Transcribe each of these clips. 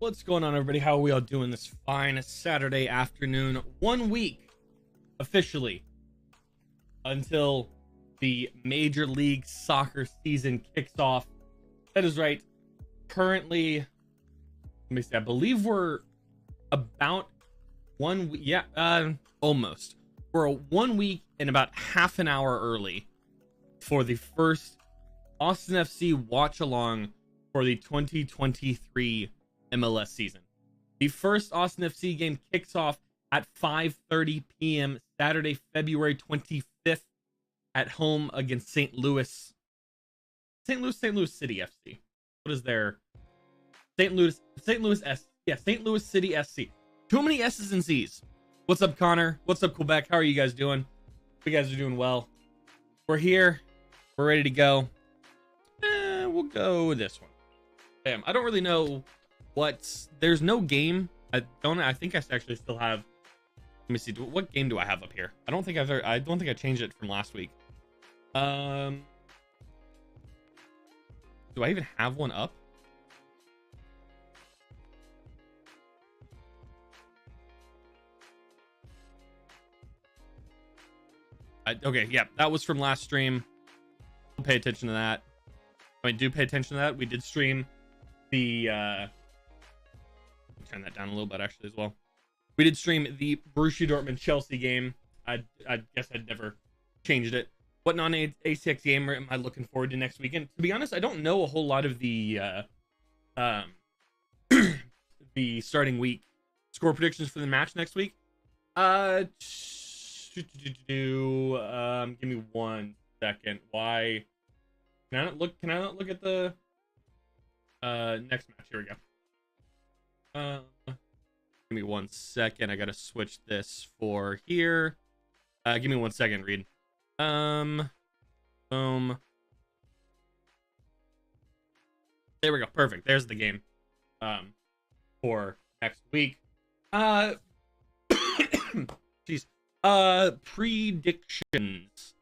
What's going on, everybody? How are we all doing this fine Saturday afternoon? 1 week officially until the Major League Soccer season kicks off. That is right. Currently, let me see. I believe we're about 1 week. Yeah, almost. We're 1 week and about half an hour early for the first Austin FC watch along for the 2023 MLS season. The first Austin FC game kicks off at 5:30 p.m. Saturday, February 25th at home against St. Louis City FC. What is their St. Louis City SC. Too many S's and C's. What's up, Connor? What's up, Quebec? How are you guys doing? You guys are doing well. We're here. We're ready to go. We'll go with this one. Damn, I don't really know there's no game. I think I actually still have. Let me see. What game do I have up here? I don't think I changed it from last week. Do I even have one up? Okay, yeah, that was from last stream. Don't pay attention to that. I mean, do pay attention to that. We did stream the turn that down a little bit actually as well. We did stream the Borussia Dortmund Chelsea game. I guess I'd never changed it. What non-ACX game am I looking forward to next weekend? To be honest, I don't know a whole lot of the the starting week score predictions for the match next week. Give me 1 second. Why can I not look at the next match? Here we go. Give me 1 second. I gotta switch this for here. Give me 1 second, Reed. Boom. There we go. Perfect. There's the game. For next week. Jeez. Predictions.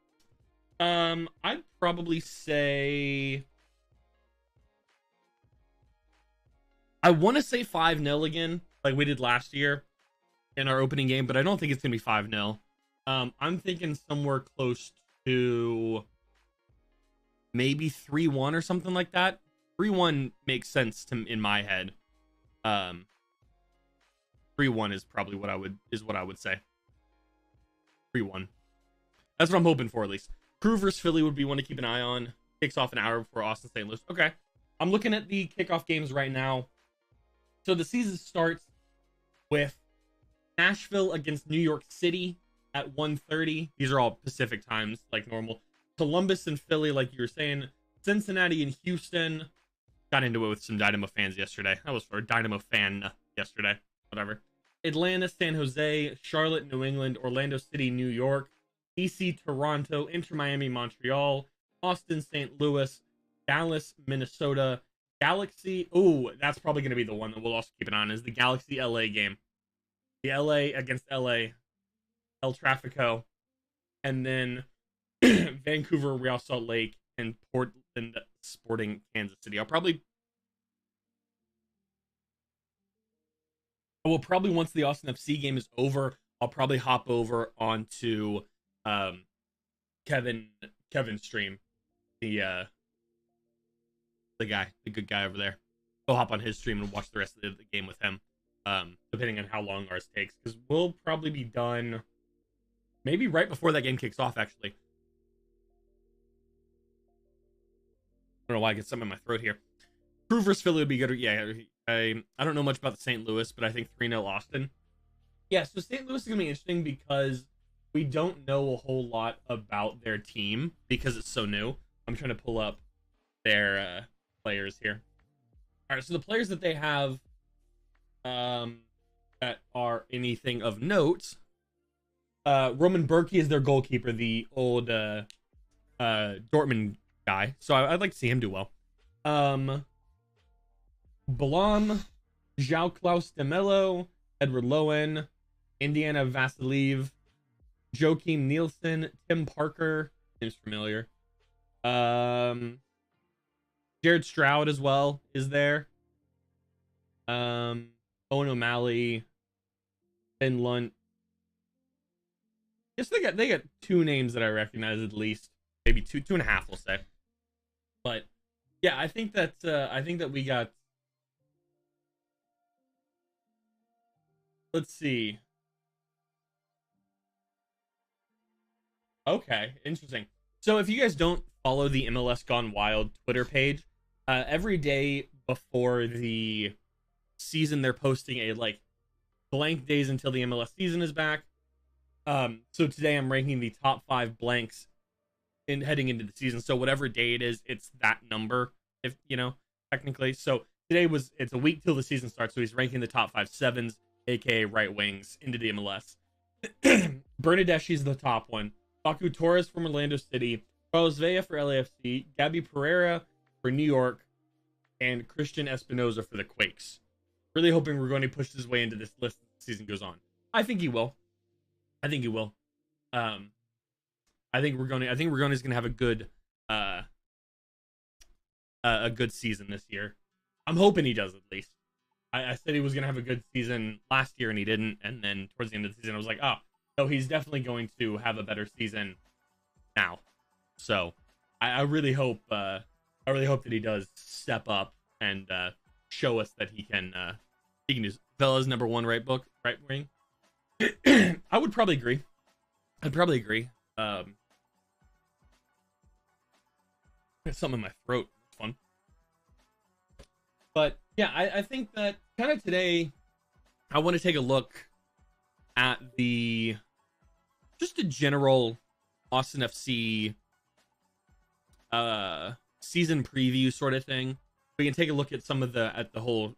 I'd probably say I want to say 5-0 again, like we did last year in our opening game, but I don't think it's gonna be 5-0. I'm thinking somewhere close to maybe 3-1 or something like that. 3-1 makes sense in my head. 3-1 is probably what I would say. 3-1. That's what I'm hoping for, at least. Crew versus Philly would be one to keep an eye on. Kicks off an hour before Austin St. Louis. Okay. I'm looking at the kickoff games right now. So the season starts with Nashville against New York City at 1:30. These are all Pacific times, like normal. Columbus and Philly, like you were saying. Cincinnati and Houston. Got into it with some Dynamo fans yesterday. That was for a Dynamo fan yesterday. Whatever. Atlanta, San Jose, Charlotte, New England, Orlando City, New York, DC, Toronto, Inter Miami, Montreal, Austin, St. Louis, Dallas, Minnesota, Galaxy. Oh, that's probably going to be the one that we'll also keep an eye on, is the Galaxy LA game. The LA against LA, El Trafico, and then Vancouver, Real Salt Lake, and Portland Sporting Kansas City. I will probably, once the Austin FC game is over, I'll probably hop over onto Kevin's stream. The good guy over there. I'll hop on his stream and watch the rest of the game with him. Depending on how long ours takes, because we'll probably be done maybe right before that game kicks off, actually. I don't know why I get something in my throat here. Crew versus Philly would be good. Yeah, I don't know much about the St. Louis, but I think 3-0 Austin. Yeah, so St. Louis is going to be interesting because we don't know a whole lot about their team because it's so new. I'm trying to pull up their players here. All right, so the players that they have that are anything of note. Roman Berkey is their goalkeeper, the old Dortmund guy. So I'd like to see him do well. Balam, João Klaus de Mello, Edward Lowen, Indiana Vasiliev, Joakim Nielsen, Tim Parker, seems familiar. Jared Stroud as well is there. Owen O'Malley, Ben Lunt. Yes, they got two names that I recognize at least, maybe two and a half, we'll say. But yeah, I think that we got. Let's see. Okay, interesting. So if you guys don't follow the MLS Gone Wild Twitter page, every day before the season, they're posting a like blank days until the MLS season is back. So today I'm ranking the top 5 blanks in heading into the season. So whatever day it is, it's that number, if you know, technically. So today it's a week till the season starts, so he's ranking the top 5 sevens, aka right wings, into the MLS. Bernadeschi's the top one. Baku Torres from Orlando City, Carlos Vela for LAFC, Gabby Pereira for New York, and Christian Espinoza for the Quakes. Really hoping we're going to push his way into this list as the season goes on. I think he will. I think he will. I think Regoni's gonna have a good season this year. I'm hoping he does at least. I said he was gonna have a good season last year and he didn't, and then towards the end of the season I was like, oh no, he's definitely going to have a better season now. So I really hope that he does step up and show us that he can do Vela's number 1 right wing. I would probably agree. I'd probably agree. Got something in my throat. It's fun. But yeah, I think that kind of today I want to take a look at just a general Austin FC season preview sort of thing. We can take a look at the whole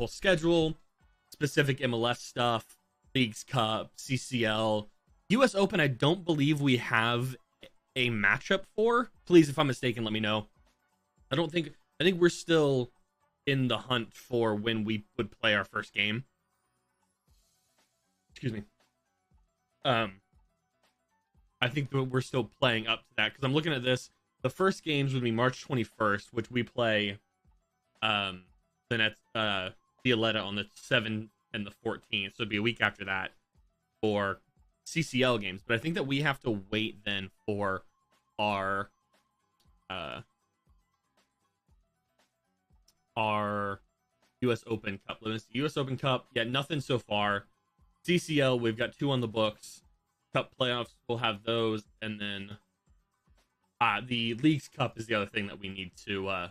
schedule, specific MLS stuff, Leagues Cup, CCL, US Open. I don't believe we have a matchup for. Please, if I'm mistaken, let me know. I think we're still in the hunt for when we would play our first game. Excuse me. I think that we're still playing up to that because I'm looking at this. The first games would be March 21st, which we play the Violetta on the 7th and the 14th. So it'd be a week after that for CCL games. But I think that we have to wait then for our US Open Cup. Let's see, US Open Cup, yeah, nothing so far. CCL, we've got 2 on the books. Cup playoffs, we'll have those, and then the Leagues Cup is the other thing that we need to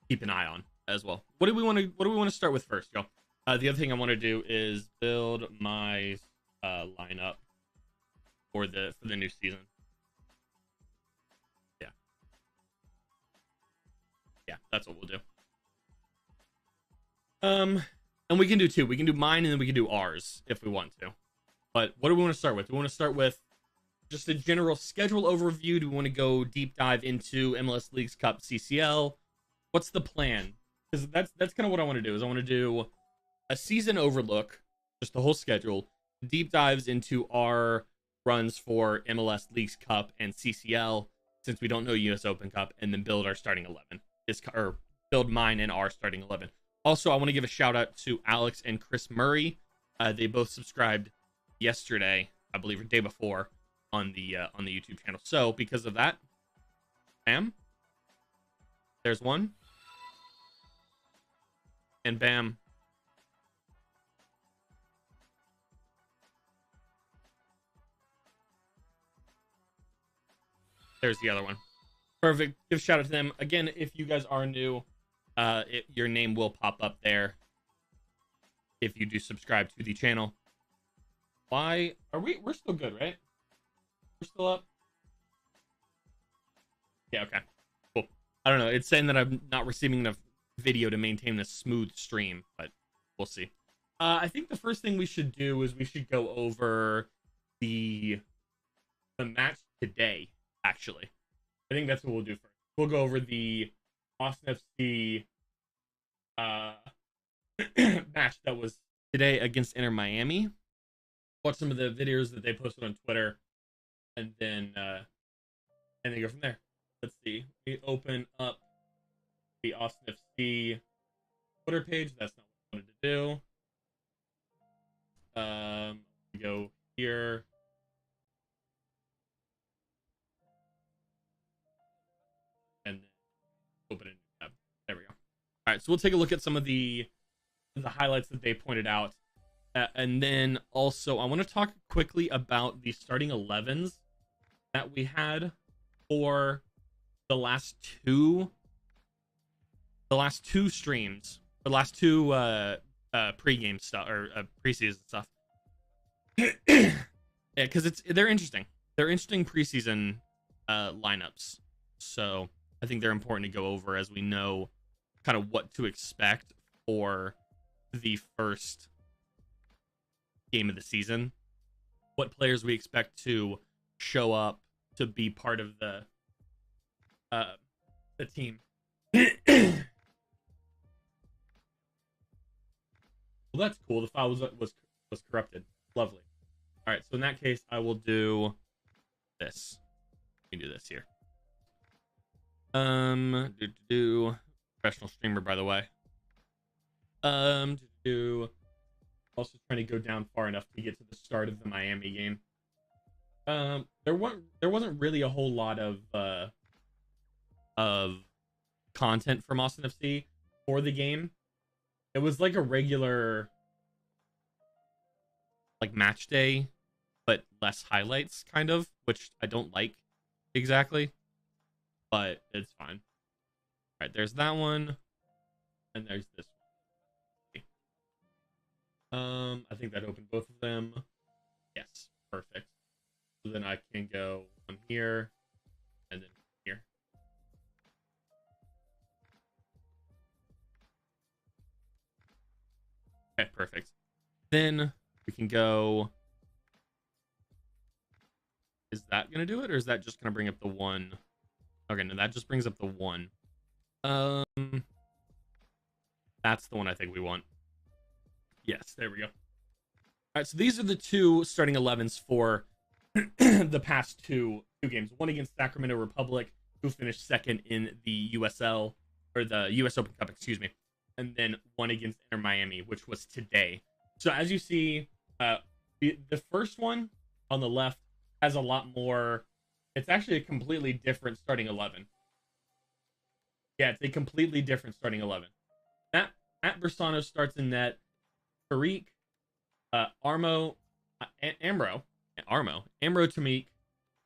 keep an eye on as well. What do we want to start with first, y'all? The other thing I want to do is build my lineup for the new season. Yeah, that's what we'll do. And we can do 2. We can do mine and then we can do ours if we want to. But what do we want to start with? Do we want to start with just a general schedule overview? Do we want to go deep dive into MLS Leagues Cup CCL? What's the plan? Because that's kind of what I want to do. Is I want to do a season overlook, just the whole schedule, deep dives into our runs for MLS Leagues Cup and CCL, since we don't know US Open Cup, and then build our starting 11. Or build mine and our starting 11. Also, I want to give a shout out to Alex and Chris Murray. They both subscribed yesterday, I believe, or day before, on the YouTube channel. So because of that, bam, there's one, and bam, there's the other one. Perfect. Give a shout out to them again. If you guys are new, your name will pop up there if you do subscribe to the channel. Why are we're still good, right? We're still up. Yeah, okay, cool. I don't know, it's saying that I'm not receiving enough video to maintain a smooth stream, but we'll see. I think the first thing we should do is we should go over the match today. Actually, I think that's what we'll do first. We'll go over the Austin FC match that was today against Inter Miami. Watch some of the videos that they posted on Twitter, and then go from there. Let's see. We open up the Austin FC Twitter page. That's not wanted to do. Go here. And then open a new tab. There we go. All right, so we'll take a look at some of the highlights that they pointed out. And then also, I want to talk quickly about the starting 11s that we had for the last two streams, the last two pregame stuff or preseason stuff. Yeah, because they're interesting. They're interesting preseason lineups. So I think they're important to go over as we know kind of what to expect for the first game of the season, what players we expect to show up to be part of the team. Well, that's cool. The file was corrupted. Lovely. All right, so in that case, I will do this. We can do this here. Professional streamer, by the way. Also trying to go down far enough to get to the start of the Miami game. There wasn't really a whole lot of content from Austin FC for the game. It was like a regular like match day, but less highlights, kind of, which I don't like exactly, but it's fine. All right, there's that one, and there's this one. I think that opened both of them. Yes, perfect. So then I can go on here and then here. Okay, perfect. Then we can go. Is that gonna do it, or is that just gonna bring up the one? Okay, no, that just brings up the one. That's the one I think we want. Yes, there we go. All right, so these are the two starting 11s for the past two games. One against Sacramento Republic, who finished second in the USL, or the US Open Cup, excuse me. And then one against Inter Miami, which was today. So as you see, the first one on the left has a lot more. It's actually a completely different starting 11. Yeah, it's a completely different starting 11. Matt Bersano starts in net. Tariq, Amro, Tamik,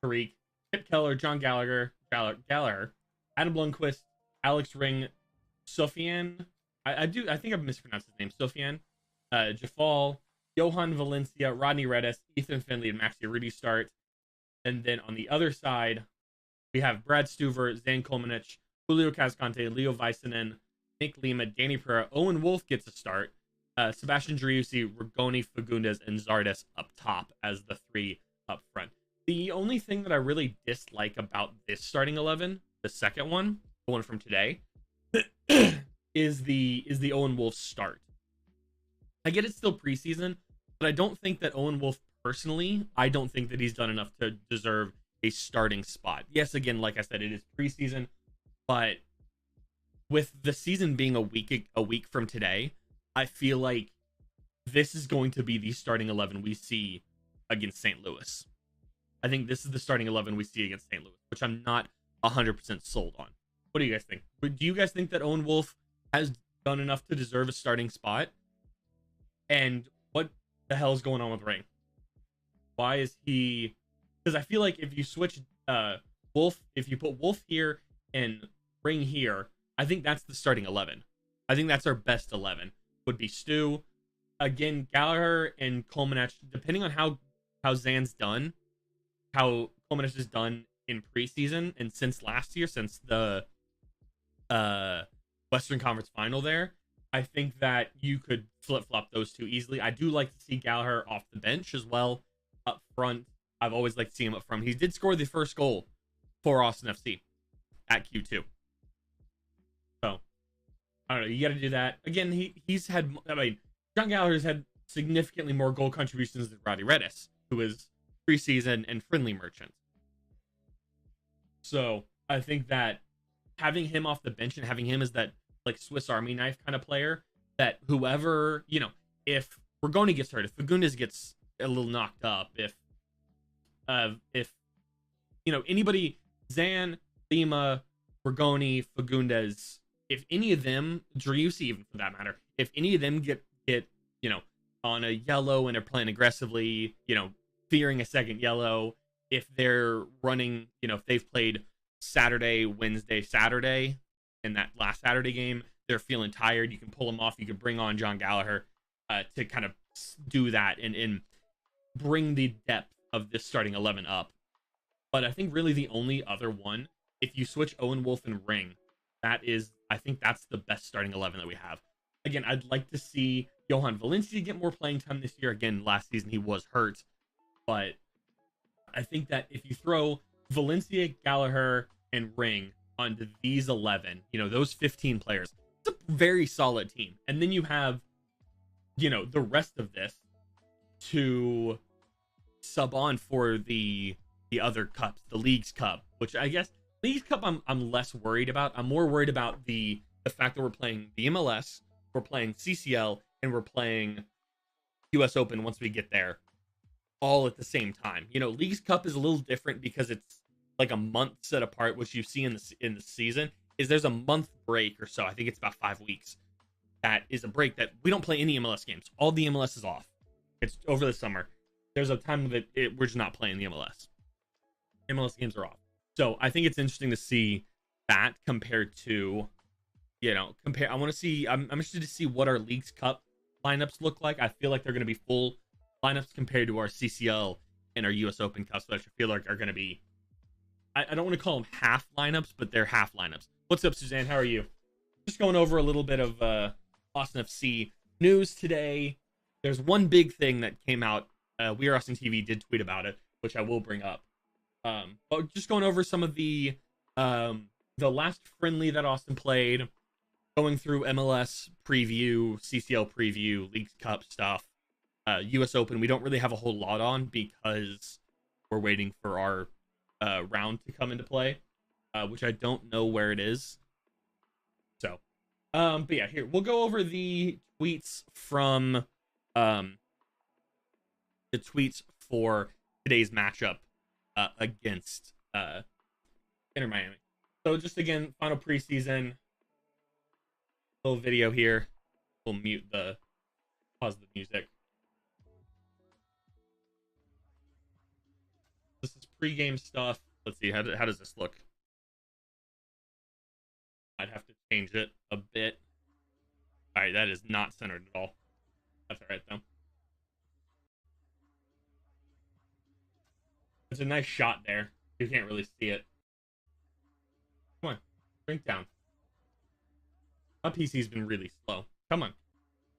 Tariq, Kip Keller, John Gallagher, Adam Lundqvist, Alex Ring, Sofian. I think I've mispronounced his name. Sofian, Jafal, Johan Valencia, Rodney Redis, Ethan Finley, and Maxi Rudy start. And then on the other side, we have Brad Stuver, Zan Kolmanich, Julio Cascante, Leo Väisänen, Nick Lima, Danny Pereira, Owen Wolf gets a start. Sebastian Driussi, Rigoni, Fagundes, and Zardes up top as the three up front. The only thing that I really dislike about this starting 11, the second one, the one from today, is the Owen Wolf start. I get it's still preseason, but I don't think that Owen Wolf personally, I don't think that he's done enough to deserve a starting spot. Yes, again, like I said, it is preseason, but with the season being a week from today, I feel like this is going to be the starting 11 we see against St. Louis. I think this is the starting 11 we see against St. Louis, which I'm not 100% sold on. What do you guys think? Do you guys think that Owen Wolf has done enough to deserve a starting spot? And what the hell is going on with Ring? Why is he... Because I feel like if you switch Wolf, if you put Wolf here and Ring here, I think that's the starting 11. I think that's our best 11. Would be Stu. Again, Gallagher and Kolmanich, depending on how Zan's done, how Kolmanich is done in preseason, and since last year, since the Western Conference Final there, I think that you could flip-flop those two easily. I do like to see Gallagher off the bench as well. Up front, I've always liked to see him up front. He did score the first goal for Austin FC at Q2. So, I don't know. You got to do that. Again, he's had... I mean, John Gallagher's had significantly more goal contributions than Roddy Redis, who is preseason and friendly merchant. So, I think that having him off the bench and having him as that like Swiss Army knife kind of player that whoever, if Rigoni gets hurt, if Fagundes gets a little knocked up, if anybody, Zan, Lima, Rigoni, Fagundes, if any of them, Driussi even for that matter, if any of them get on a yellow and are playing aggressively, fearing a second yellow, if they're running, if they've played Saturday, Wednesday, Saturday in that last Saturday game, they're feeling tired, you can pull them off. You can bring on John Gallagher to kind of do that and bring the depth of this starting 11 up. But I think really the only other one, if you switch Owen Wolf and Ring, I think that's the best starting 11 that we have. Again, I'd like to see Johan Valencia get more playing time this year. Again, last season he was hurt. But I think that if you throw Valencia, Gallagher, and Ring onto these 11, those 15 players, it's a very solid team. And then you have, the rest of this to sub on for the other cups, the League's Cup, which I guess League's Cup I'm less worried about. I'm more worried about the fact that we're playing the MLS, we're playing CCL, and we're playing US Open once we get there, all at the same time. League's Cup is a little different because it's like a month set apart, which you see in the season is there's a month break or so. I think it's about 5 weeks. That is a break that we don't play any MLS games. All the MLS is off. It's over the summer. There's a time that we're just not playing the MLS. MLS games are off. So I think it's interesting to see that compared to, I want to see, I'm interested to see what our League's Cup lineups look like. I feel like they're going to be full lineups compared to our CCL and our US Open Cups, which I feel like are going to be, I don't want to call them half lineups, but they're half lineups. What's up, Suzanne? How are you? Just going over a little bit of Austin FC news today. There's one big thing that came out. We Are Austin TV did tweet about it, which I will bring up. But just going over some of the last friendly that Austin played, going through MLS preview, CCL preview, League's Cup stuff, US Open. We don't really have a whole lot on because we're waiting for our round to come into play, which I don't know where it is. So, but yeah, here we'll go over the tweets from the tweets for today's matchup against Inter Miami. So just again, final preseason little video here. We'll pause the music. This is pregame stuff. Let's see, how does this look? I'd have to change it a bit. All right, that is not centered at all. That's all right though. It's a nice shot there. You can't really see it. Come on, drink down. My PC's been really slow. Come on.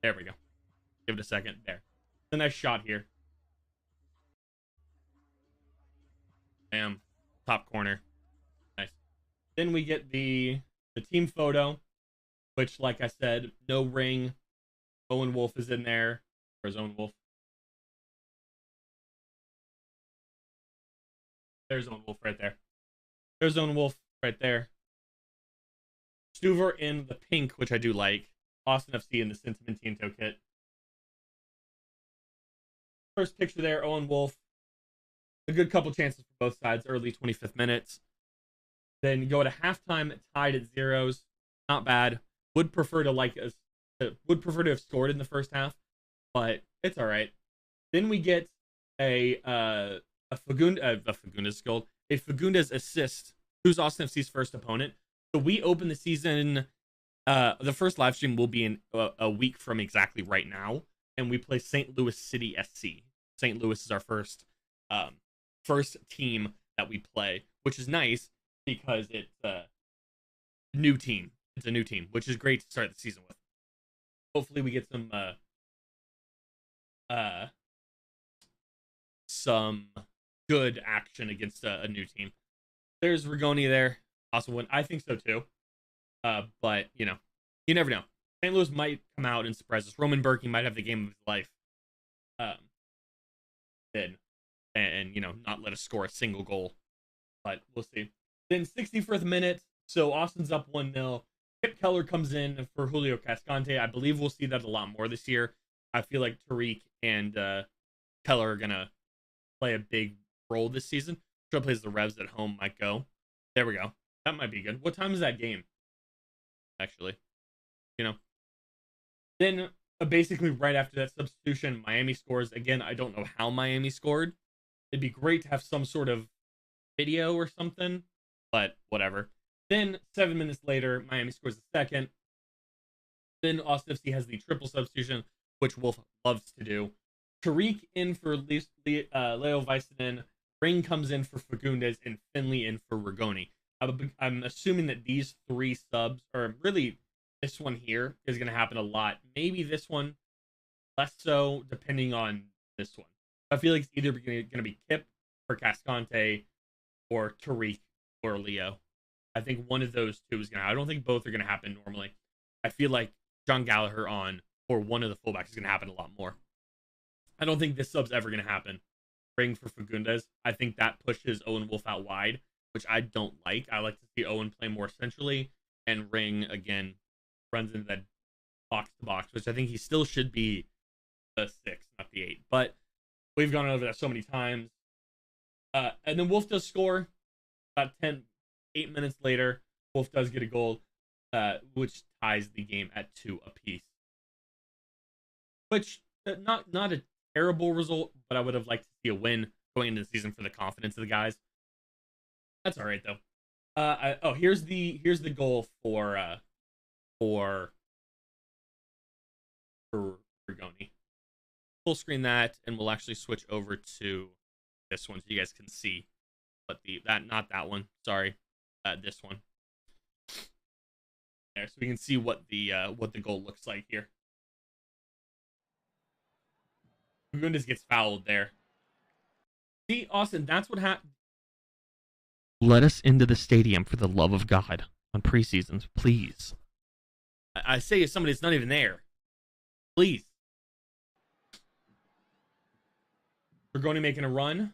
There we go. Give it a second. There. It's a nice shot here. Bam. Top corner. Nice. Then we get the team photo, which, like I said, no ring. Owen Wolf is in there. Where's Owen Wolf? There's Owen Wolf right there. There's Owen Wolf right there. Stuver in the pink, which I do like. Austin FC in the Sentimentiento kit. First picture there, Owen Wolf. A good couple chances for both sides, early 25th minutes. Then you go to halftime, tied at zeros. Not bad. Would prefer to have scored in the first half, but it's all right. Then we get a Fagundes assist. Who's Austin FC's first opponent? So we open the season. The first live stream will be in a week from exactly right now, and we play St. Louis City SC. St. Louis is our first team that we play, which is nice because it's a new team. It's a new team, which is great to start the season with. Hopefully, we get some good action against a new team. There's Rigoni there. Also win. I think so too. But you never know. St. Louis might come out and surprise us. Roman Berkey might have the game of his life. And not let us score a single goal. But we'll see. Then 64th minute. So Austin's up 1-0. Kip Keller comes in for Julio Cascante. I believe we'll see that a lot more this year. I feel like Tariq and Keller are gonna play a big role this season. Sure plays the Revs at home might go. There we go. That might be good. What time is that game? Actually, you know. Then basically right after that substitution, Miami scores. Again, I don't know how Miami scored. It'd be great to have some sort of video or something, but whatever. Then 7 minutes later, Miami scores the second. Then Austin FC has the triple substitution, which Wolf loves to do. Tariq in for Leo Väisänen. Ring comes in for Fagundes, and Finley in for Rigoni. I'm assuming that these three subs, or really this one here, is going to happen a lot. Maybe this one less so, depending on this one. I feel like it's either going to be Kip or Cascante or Tariq or Leo. I think one of those two is going to. I don't think both are going to happen normally. I feel like John Gallagher on or one of the fullbacks is going to happen a lot more. I don't think this sub's ever going to happen. Ring for Fagundes. I think that pushes Owen Wolf out wide, which I don't like. I like to see Owen play more centrally, and Ring again runs into that box to box, which I think he still should be the 6, not the 8. But we've gone over that so many times. And then Wolf does score. About 8 minutes later, Wolf does get a goal, which ties the game at 2 apiece. Which not a terrible result, but I would have liked to see a win going into the season for the confidence of the guys. That's all right though. Here's the goal for Rigoni. Full screen that, and we'll actually switch over to this one so you guys can see what not that one. Sorry, this one. There, so we can see what the goal looks like here. Fagundes gets fouled there. See, Austin, that's what happened. Let us into the stadium for the love of God on preseasons, please. I say as somebody that's not even there. Please. Rigoni making a run.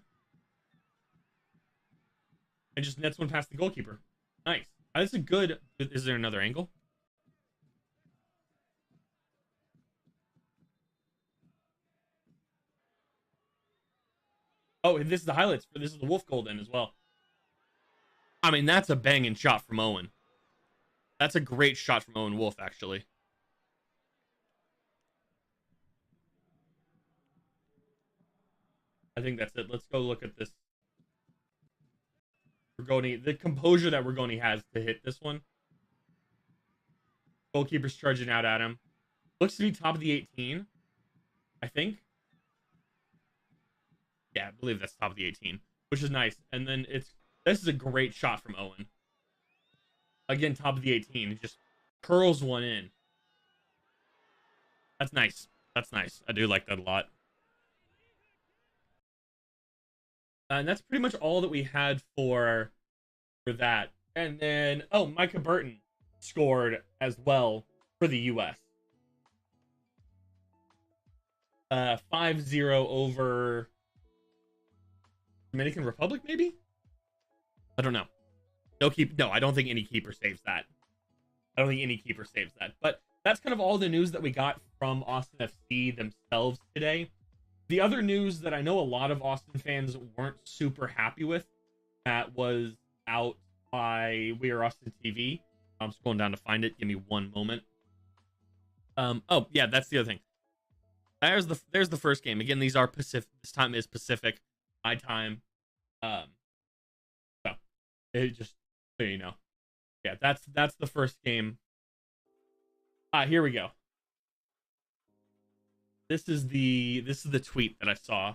And just nets one past the goalkeeper. Nice. That's a good... Is there another angle? Oh, and this is the highlights. This is the Wolf goal then as well. I mean, that's a banging shot from Owen. That's a great shot from Owen Wolf, actually. I think that's it. Let's go look at this. Rigoni, the composure that Rigoni has to hit this one. Goalkeeper's charging out at him. Looks to be top of the 18, I think. Yeah, I believe that's top of the 18, which is nice. And then this is a great shot from Owen. Again, top of the 18. He just curls one in. That's nice. That's nice. I do like that a lot. And that's pretty much all that we had for that. And then, Micah Burton scored as well for the U.S. 5-0 over Dominican Republic, maybe? I don't know. No, I don't think any keeper saves that. But that's kind of all the news that we got from Austin FC themselves today. The other news that I know a lot of Austin fans weren't super happy with, that was out by We Are Austin TV. I'm just going down to find it. Give me one moment. Yeah, that's the other thing. There's the first game. Again, these are Pacific. This time is Pacific. My time. So it just so you know. Yeah, that's the first game. Here we go. This is the tweet that I saw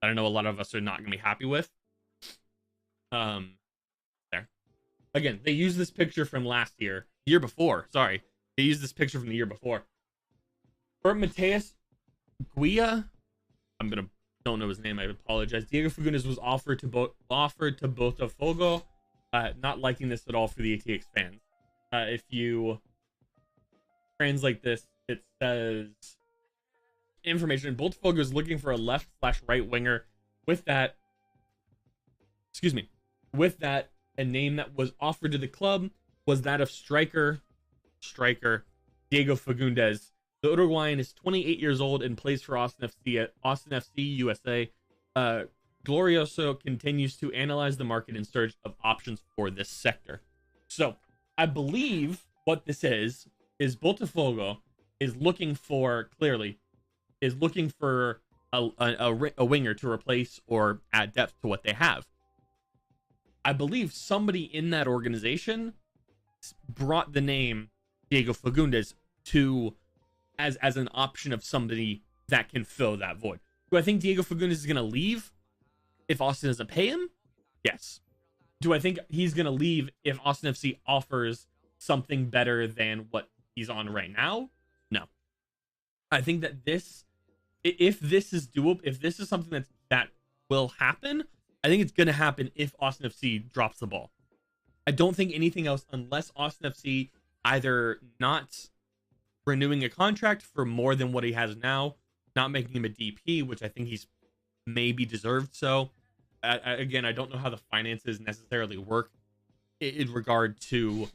that I know a lot of us are not going to be happy with. There. Again, they used this picture from year before. Sorry, they used this picture from the year before. For Mateus Guia, don't know his name. I apologize. Diego Fagundes was offered to Botafogo. Not liking this at all for the ATX fans. If you translate this, it says information. Botafogo is looking for a left/right winger. With that, a name that was offered to the club was that of striker striker Diego Fagundes. The Uruguayan is 28 years old and plays for Austin FC USA. Glorioso continues to analyze the market in search of options for this sector. So I believe what this is Botafogo is looking for a winger to replace or add depth to what they have. I believe somebody in that organization brought the name Diego Fagundes to as an option of somebody that can fill that void. Do I think Diego Fagundes is going to leave if Austin doesn't pay him? Yes. Do I think he's going to leave if Austin FC offers something better than what he's on right now? No. I think that if this is doable, if this is something that will happen, I think it's going to happen if Austin FC drops the ball. I don't think anything else, unless Austin FC either not renewing a contract for more than what he has now, not making him a DP, which I think he's maybe deserved. So again, I don't know how the finances necessarily work in regard to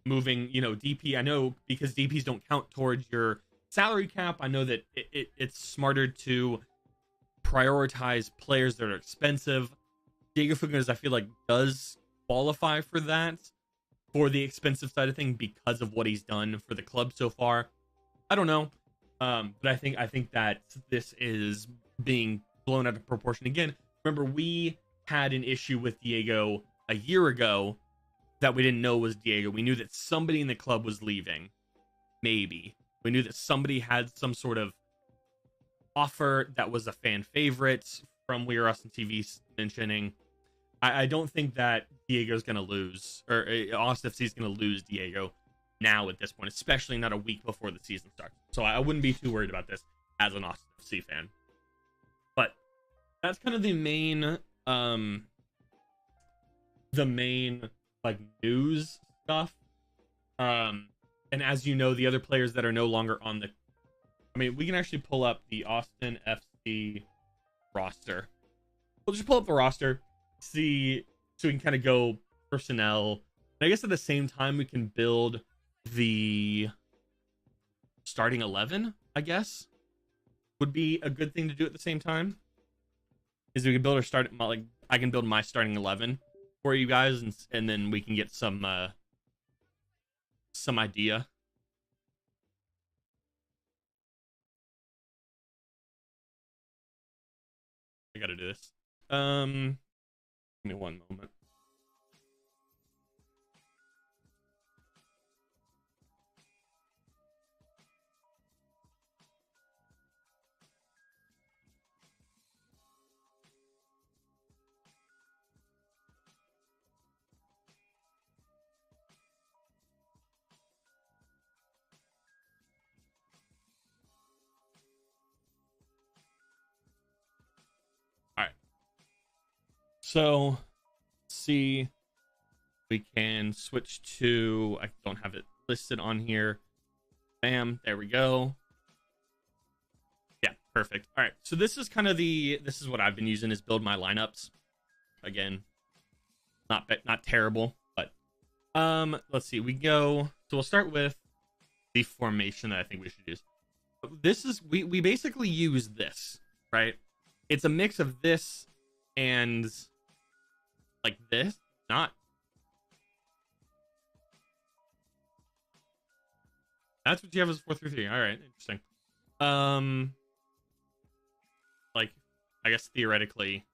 moving, DP. I know because DPs don't count towards your salary cap. I know that it's smarter to prioritize players that are expensive. Diego Fagundes, I feel like, does qualify for that, for the expensive side of thing, because of what he's done for the club so far. I don't know, but I think that this is being blown out of proportion again. Remember, we had an issue with Diego a year ago that we didn't know was Diego. We knew that somebody in the club was leaving. Maybe we knew that somebody had some sort of offer that was a fan favorite from We Are Austin TV mentioning. I don't think that Diego's going to lose, or Austin FC is going to lose Diego now at this point, especially not a week before the season starts. So I wouldn't be too worried about this as an Austin FC fan. But that's kind of the main like news stuff. And as you know, the other players that are no longer on the, we can actually pull up the Austin FC roster. We'll just pull up the roster, see, so we can kind of go personnel. And I guess at the same time, we can build the starting 11, I guess, would be a good thing to do at the same time. Is we can build our I can build my starting 11 for you guys, and then we can get some idea. I gotta do this. Give me one moment. So, see, we can switch to, I don't have it listed on here. Bam, there we go. Yeah, perfect. All right, so this is kind of this is what I've been using, is build my lineups. Again, not terrible, but let's see. So we'll start with the formation that I think we should use. This is, we basically use this, right? It's a mix of this and like this, not. That's what you have as 4-3-3. All right, interesting. Like, I guess theoretically,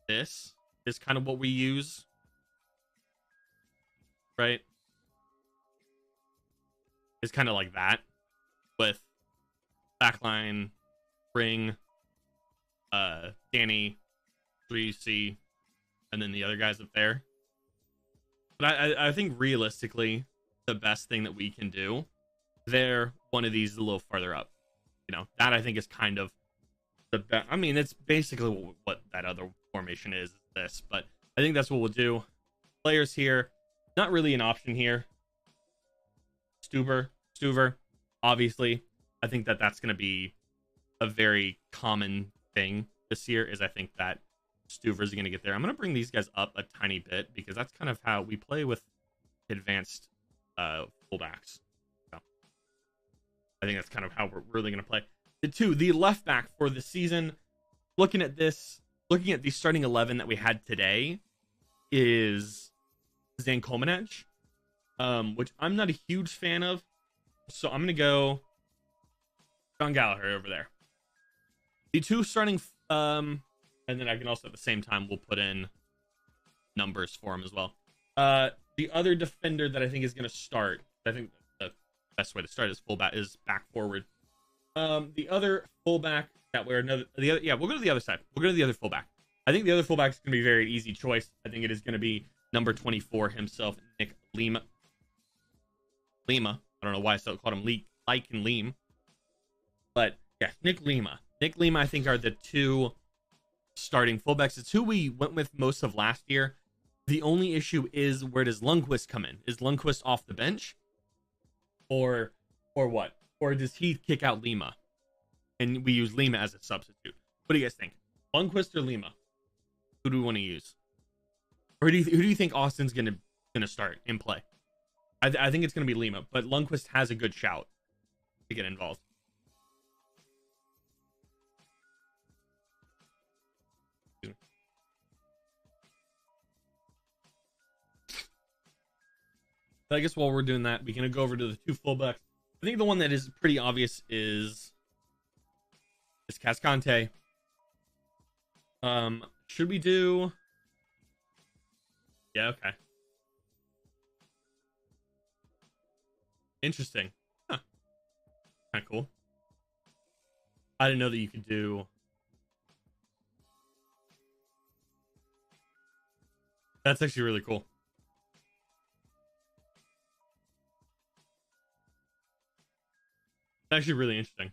this is kind of what we use, right? It's kind of like that, with backline, ring, Danny, 3C, and then the other guys up there. But I think realistically, the best thing that we can do, one of these is a little farther up. That I think is kind of the best. It's basically what that other formation is, this. But I think that's what we'll do. Players here, not really an option here. Stuver, obviously. I think that's going to be a very common thing this year, is I think that Stuver is going to get there. I'm going to bring these guys up a tiny bit, because that's kind of how we play with advanced fullbacks. So I think that's kind of how we're really going to play. The left back for the season. Looking at the starting 11 that we had today is Zan Komenec, which I'm not a huge fan of. So I'm going to go John Gallagher over there. The two starting, and then I can also at the same time we'll put in numbers for him as well. The other defender that I think is going to start, I think the best way to start is fullback is back forward. The other fullback that we'll go to the other side. We'll go to the other fullback. I think the other fullback is going to be a very easy choice. I think it is going to be number 24 himself, Nick Lima. I don't know why I still called him like and Leem. But yeah, Nick Lima. Nick Lima, I think, are the two starting fullbacks. It's who we went with most of last year. The only issue is, where does Lundqvist come in? Is Lundqvist off the bench? Or what? Or does he kick out Lima? And we use Lima as a substitute. What do you guys think? Lundqvist or Lima? Who do we want to use? Or who do you think Austin's gonna start and play? I think it's gonna be Lima, but Lundqvist has a good shout to get involved. I guess while we're doing that, we're gonna go over to the two fullbacks. I think the one that is pretty obvious is Cascante. Should we do? Yeah, okay. Interesting. Huh. Kind of cool. I didn't know that you could do. That's actually really cool. It's actually really interesting.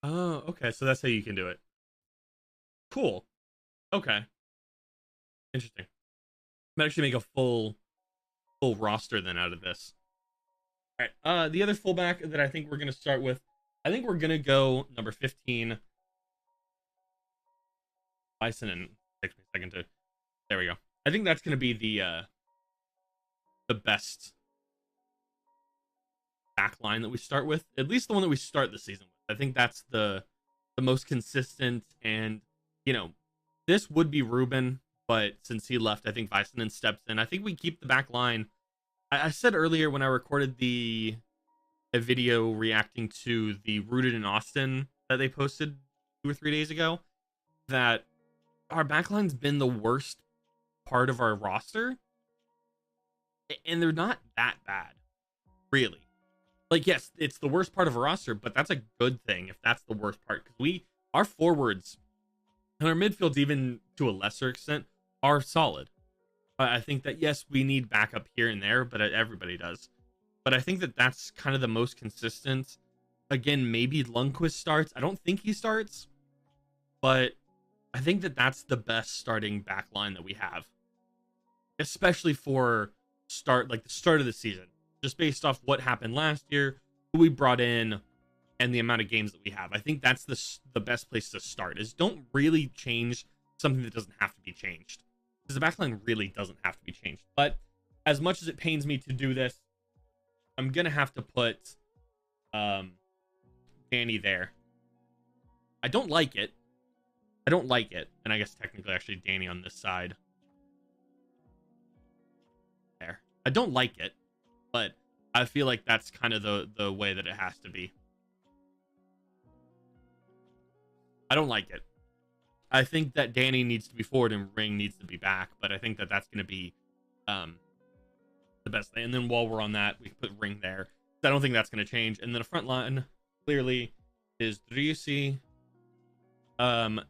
Oh, okay. So that's how you can do it. Cool. Okay. Interesting. Might actually make a full roster then out of this. All right. The other fullback that I think we're gonna start with, I think we're gonna go number 15. Bison, and takes me a second to. There we go. I think that's gonna be the best back line that we start with, at least the one that we start the season with. I think that's the most consistent, and this would be Ruben, but since he left, I think Vicenen steps in. I think we keep the back line. I said earlier when I recorded a video reacting to the Rooted in Austin that they posted 2 or 3 days ago, that our backline's been the worst part of our roster, and they're not that bad, really. Like, yes, it's the worst part of our roster, but that's a good thing if that's the worst part, because our forwards and our midfields, even to a lesser extent, are solid. I think that, yes, we need backup here and there, but everybody does. But I think that that's kind of the most consistent. Again, maybe Lundqvist starts. I don't think he starts, but I think that that's the best starting back line that we have, especially for the start of the season, just based off what happened last year, who we brought in, and the amount of games that we have. I think that's the best place to start, is don't really change something that doesn't have to be changed, because the backline really doesn't have to be changed. But as much as it pains me to do this, I'm gonna have to put Danny there. I don't like it. And I guess technically actually Danny on this side. There. I don't like it, but I feel like that's kind of the way that it has to be. I don't like it. I think that Danny needs to be forward and Ring needs to be back, but I think that that's going to be the best thing. And then while we're on that, we can put Ring there. I don't think that's going to change. And then a front line clearly is Driussi. And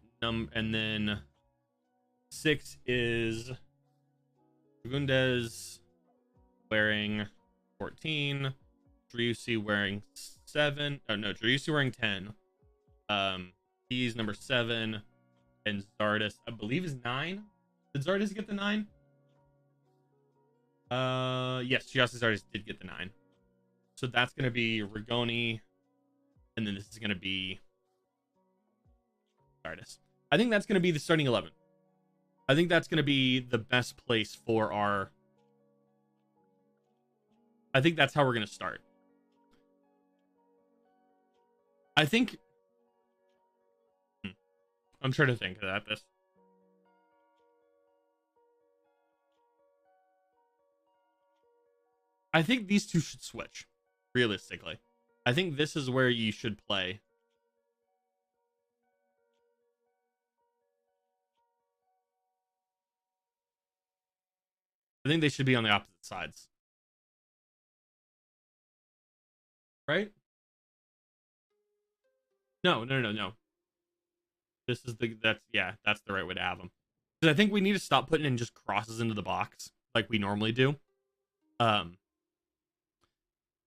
then 6 is Fagundes wearing 14. Driussi wearing 7. Oh no, Driussi wearing 10. He's number 7. And Zardes, I believe, is 9. Did Zardes get the 9? Yes, Giassi Zardes did get the 9. So that's going to be Rigoni. And then this is going to be Zardes. I think that's going to be the starting 11. I think that's going to be the best place for our... I think that's how we're going to start. I think... I'm trying to think about this. I think these two should switch, realistically. I think this is where you should play. I think they should be on the opposite sides. Right? No. This is that's the right way to have them. Because I think we need to stop putting in just crosses into the box like we normally do.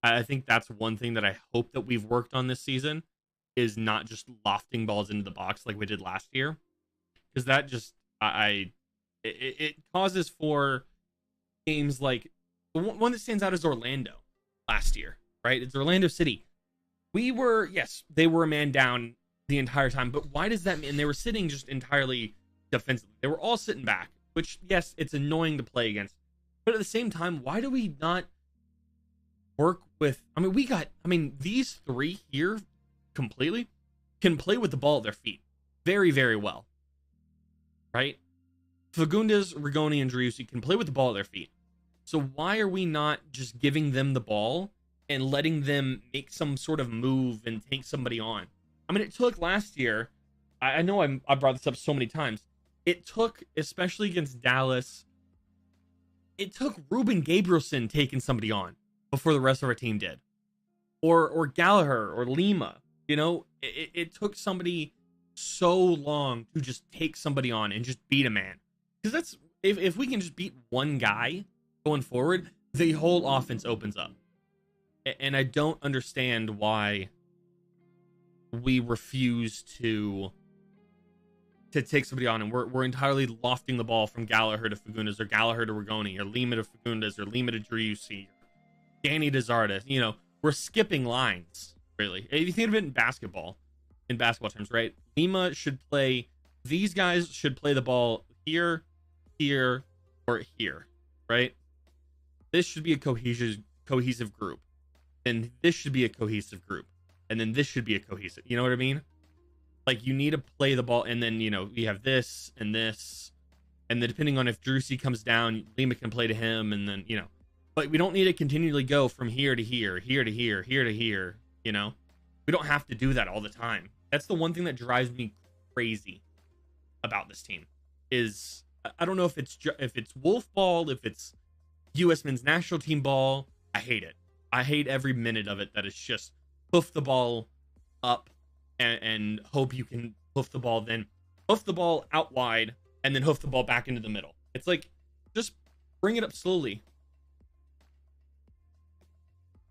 I think that's one thing that I hope that we've worked on this season, is not just lofting balls into the box like we did last year. Because that just, it causes for games like, the one that stands out is Orlando last year, right? It's Orlando City. We were, yes, they were a man down the entire time, but why does that mean? And they were sitting just entirely defensively. They were all sitting back, which, yes, it's annoying to play against. But at the same time, why do we not work with, these three here completely can play with the ball at their feet very, very well, right? Fagundes, Rigoni, and Driussi can play with the ball at their feet. So why are we not just giving them the ball and letting them make some sort of move and take somebody on? I mean, it took last year, I know I brought this up so many times, it took, especially against Dallas, it took Ruben Gabrielson taking somebody on before the rest of our team did. Or Gallagher or Lima. You know, it took somebody so long to just take somebody on and just beat a man. Because that's, if we can just beat one guy going forward, the whole offense opens up. And I don't understand why we refuse to take somebody on, and we're entirely lofting the ball from Gallagher to Fagundes, or Gallagher to Rigoni, or Lima to Fagundes, or Lima to Driussi, Danny to Zardes. You know, we're skipping lines, really. If you think of it in basketball terms, right? Lima should play, these guys should play the ball here, here, or here, right? This should be a cohesive group. And this should be a cohesive group. And then this should be a cohesive, you know what I mean? Like, you need to play the ball, and then, you know, you have this, and then depending on if Driussi comes down, Lima can play to him, and then, you know. But we don't need to continually go from here to here, here to here, here to here, you know? We don't have to do that all the time. That's the one thing that drives me crazy about this team, is I don't know if it's Wolf ball, if it's U.S. men's national team ball. I hate it. I hate every minute of it that is just hoof the ball up and hope you can hoof the ball, then hoof the ball out wide, and then hoof the ball back into the middle. It's like, just bring it up slowly.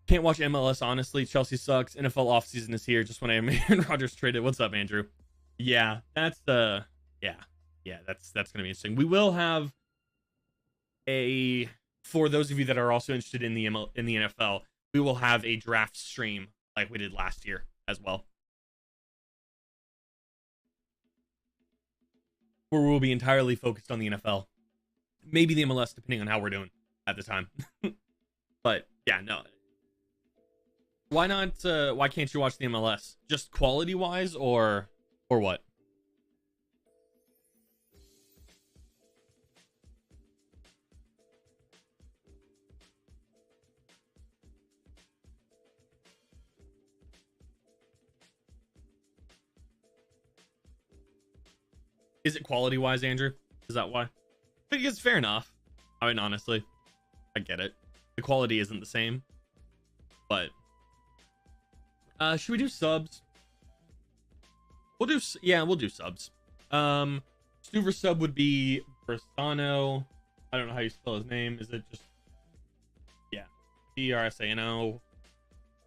Can't watch MLS, honestly. Chelsea sucks. NFL offseason is here. Just when Aaron Rodgers traded. What's up, Andrew? Yeah, that's that's gonna be interesting. We will have for those of you that are also interested in the NFL, we will have a draft stream like we did last year as well, where we'll be entirely focused on the NFL. Maybe the MLS, depending on how we're doing at the time. But yeah, no. Why not? Why can't you watch the MLS? Just quality wise, or what? Is it quality wise, Andrew? Is that why? Because fair enough. I mean, honestly, I get it. The quality isn't the same, but should we do subs? We'll do subs. Stuver sub would be Bersano. I don't know how you spell his name. Is it just, yeah, Bersano?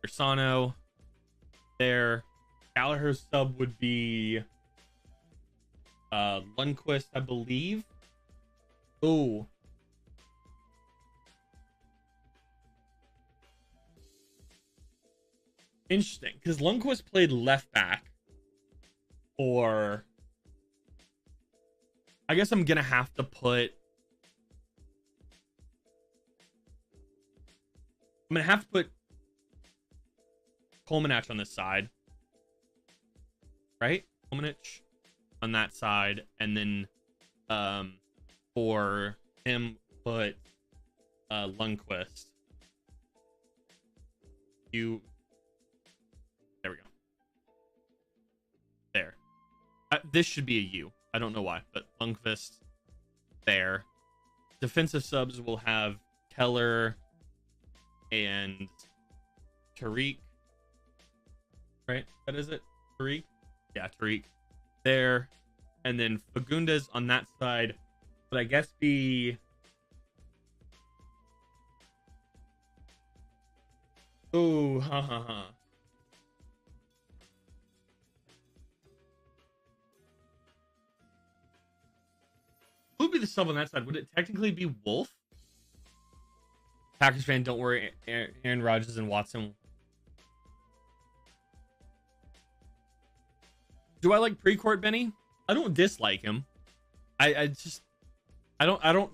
Bersano. There. Gallagher's sub would be Lundqvist, I believe. Oh. Interesting, because Lundqvist played left back for I guess I'm gonna have to put. I'm gonna have to put Kolmanach on this side, right? Kolmanach on that side, and then for him put Lundqvist. There we go. There. This should be a U. I don't know why, but Lundqvist there. Defensive subs will have Keller and Tariq. Right? That is it? Tariq? Yeah, Tariq. There. And then Fagundes on that side. But I guess be... Oh, ha ha ha. Who would be the sub on that side? Would it technically be Wolf? Packers fan, don't worry. Aaron Rodgers and Watson. Do I like Precourt, Benny? I don't dislike him. I just I don't know.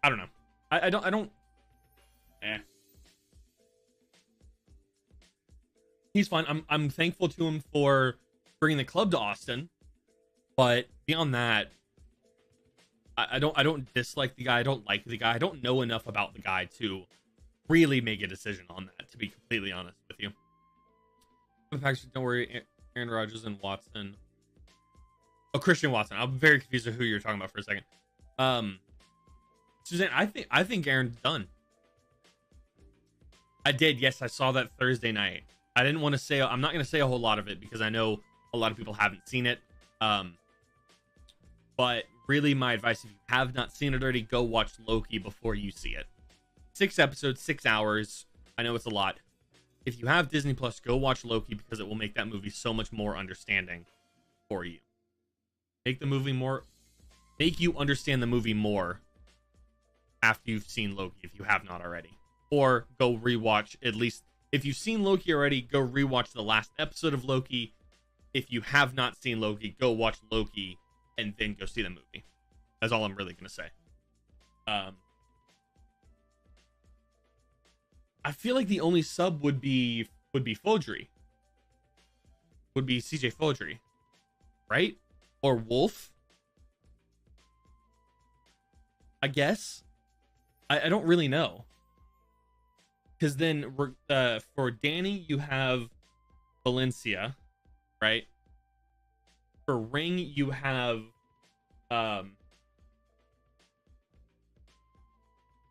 I don't. He's fine. I'm thankful to him for bringing the club to Austin, but beyond that, I don't dislike the guy. I don't like the guy. I don't know enough about the guy to really make a decision on that, to be completely honest with you. Don't worry, Aaron Rodgers and Watson. Oh, Christian Watson. I'm very confused with who you're talking about for a second. Suzanne, I think Aaron's done. I did. Yes, I saw that Thursday night. I didn't want to say. I'm not going to say a whole lot of it because I know a lot of people haven't seen it. But really, my advice, if you have not seen it already, go watch Loki before you see it. 6 episodes, 6 hours. I know it's a lot. If you have Disney Plus, go watch Loki because it will make that movie so much more understanding for you. Make you understand the movie more after you've seen Loki if you have not already. Or go rewatch, at least if you've seen Loki already, go rewatch the last episode of Loki. If you have not seen Loki, go watch Loki and then go see the movie. That's all I'm really going to say. I feel like the only sub would be Fodry. Would be CJ Fodry. Right? Or Wolf. I guess. I don't really know. Because then for Danny, you have Valencia, right? For Ring, you have for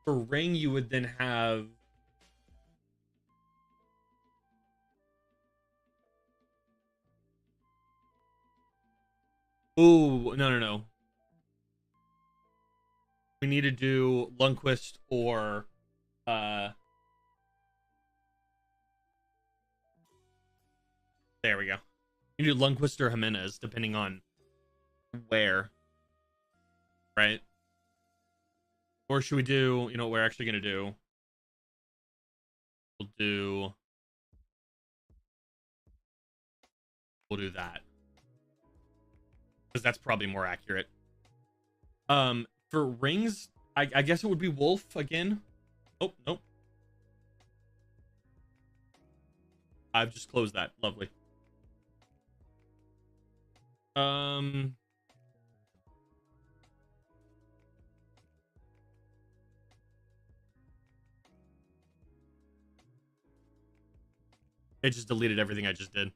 Ring, you would then have no. We need to do Lundqvist or there we go. You do Lundqvist or Jimenez, depending on where. Right? Or should we do, you know what we're actually gonna do? We'll do that. Because that's probably more accurate. For rings, I guess it would be Wolf again. Oh, nope. I've just closed that. Lovely. It just deleted everything I just did.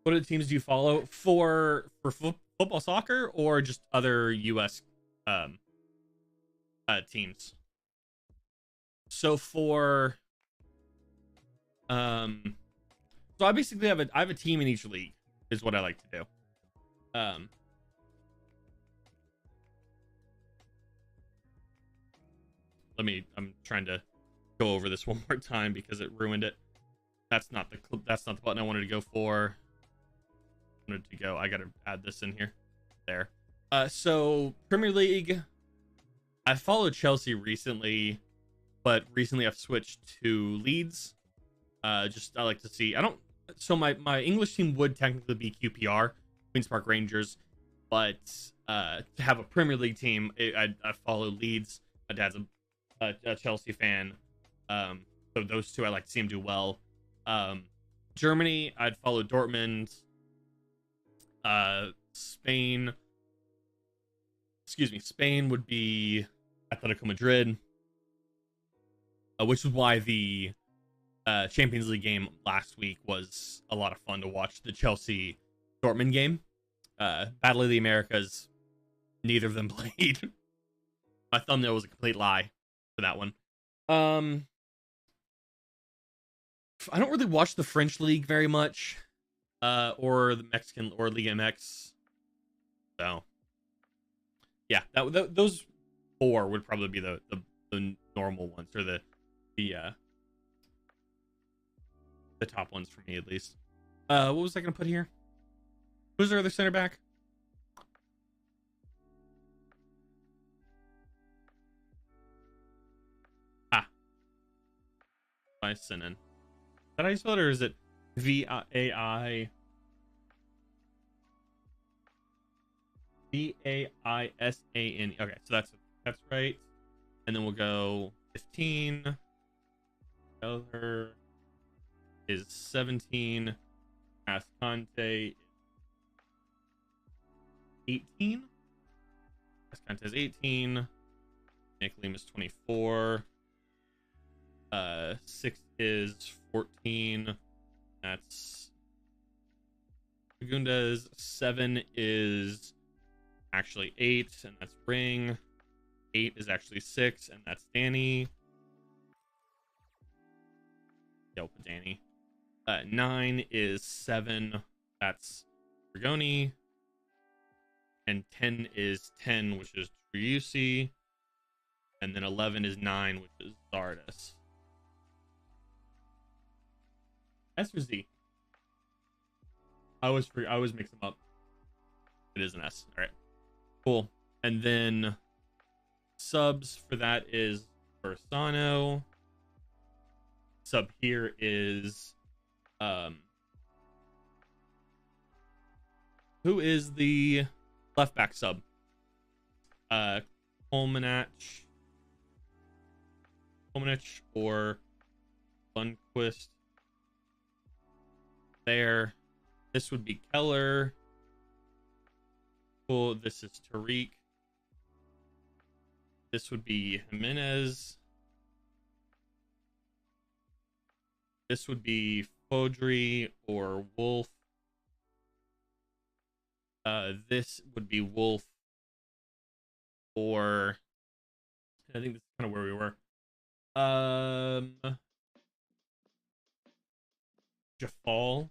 What other teams do you follow for football, soccer, or just other U.S. Teams? So for so I basically have a team in each league, is what I like to do. I'm trying to go over this one more time because it ruined it. That's not the button I wanted to go for. I gotta add this in here. There. So Premier League. I followed Chelsea recently, but recently I've switched to Leeds. Just I like to see. I don't. So my English team would technically be QPR, Queens Park Rangers, but to have a Premier League team, I follow Leeds. My dad's a Chelsea fan, so those two I like to see him do well. Germany, I'd follow Dortmund. Spain would be Atletico Madrid, which is why the Champions League game last week was a lot of fun to watch. The Chelsea Dortmund game, Battle of the Americas, neither of them played. My thumbnail was a complete lie for that one. I don't really watch the French league very much, or the Mexican or Liga MX. So, yeah, those four would probably be the normal ones, or the top ones for me at least. What was I gonna put here? Who's their other center back? Vaisinen. Is that how you spell it, or is it VAI? VAISANE. Okay, so that's right. And then we'll go 15. The other is 17. Ascante 18. Ascante is 18. Nick Lim is 24. 6 is 14. That's Fagundes. 7 is actually 8, and that's Ring. 8 is actually 6, and that's Danny. Yelp, Danny. 9 is 7. That's Dragoni. And 10 is 10, which is Triusi. And then 11 is 9, which is Zardes. S or Z? I always mix them up. It is an S. All right. Cool. And then subs for that is Bersano. Sub here is who is the left back sub? Kolmanich or Lundqvist. There. This would be Keller. Cool. This is Tariq. This would be Jimenez. This would be Fodry or Wolf. This would be Wolf, or I think this is kind of where we were. Jafal,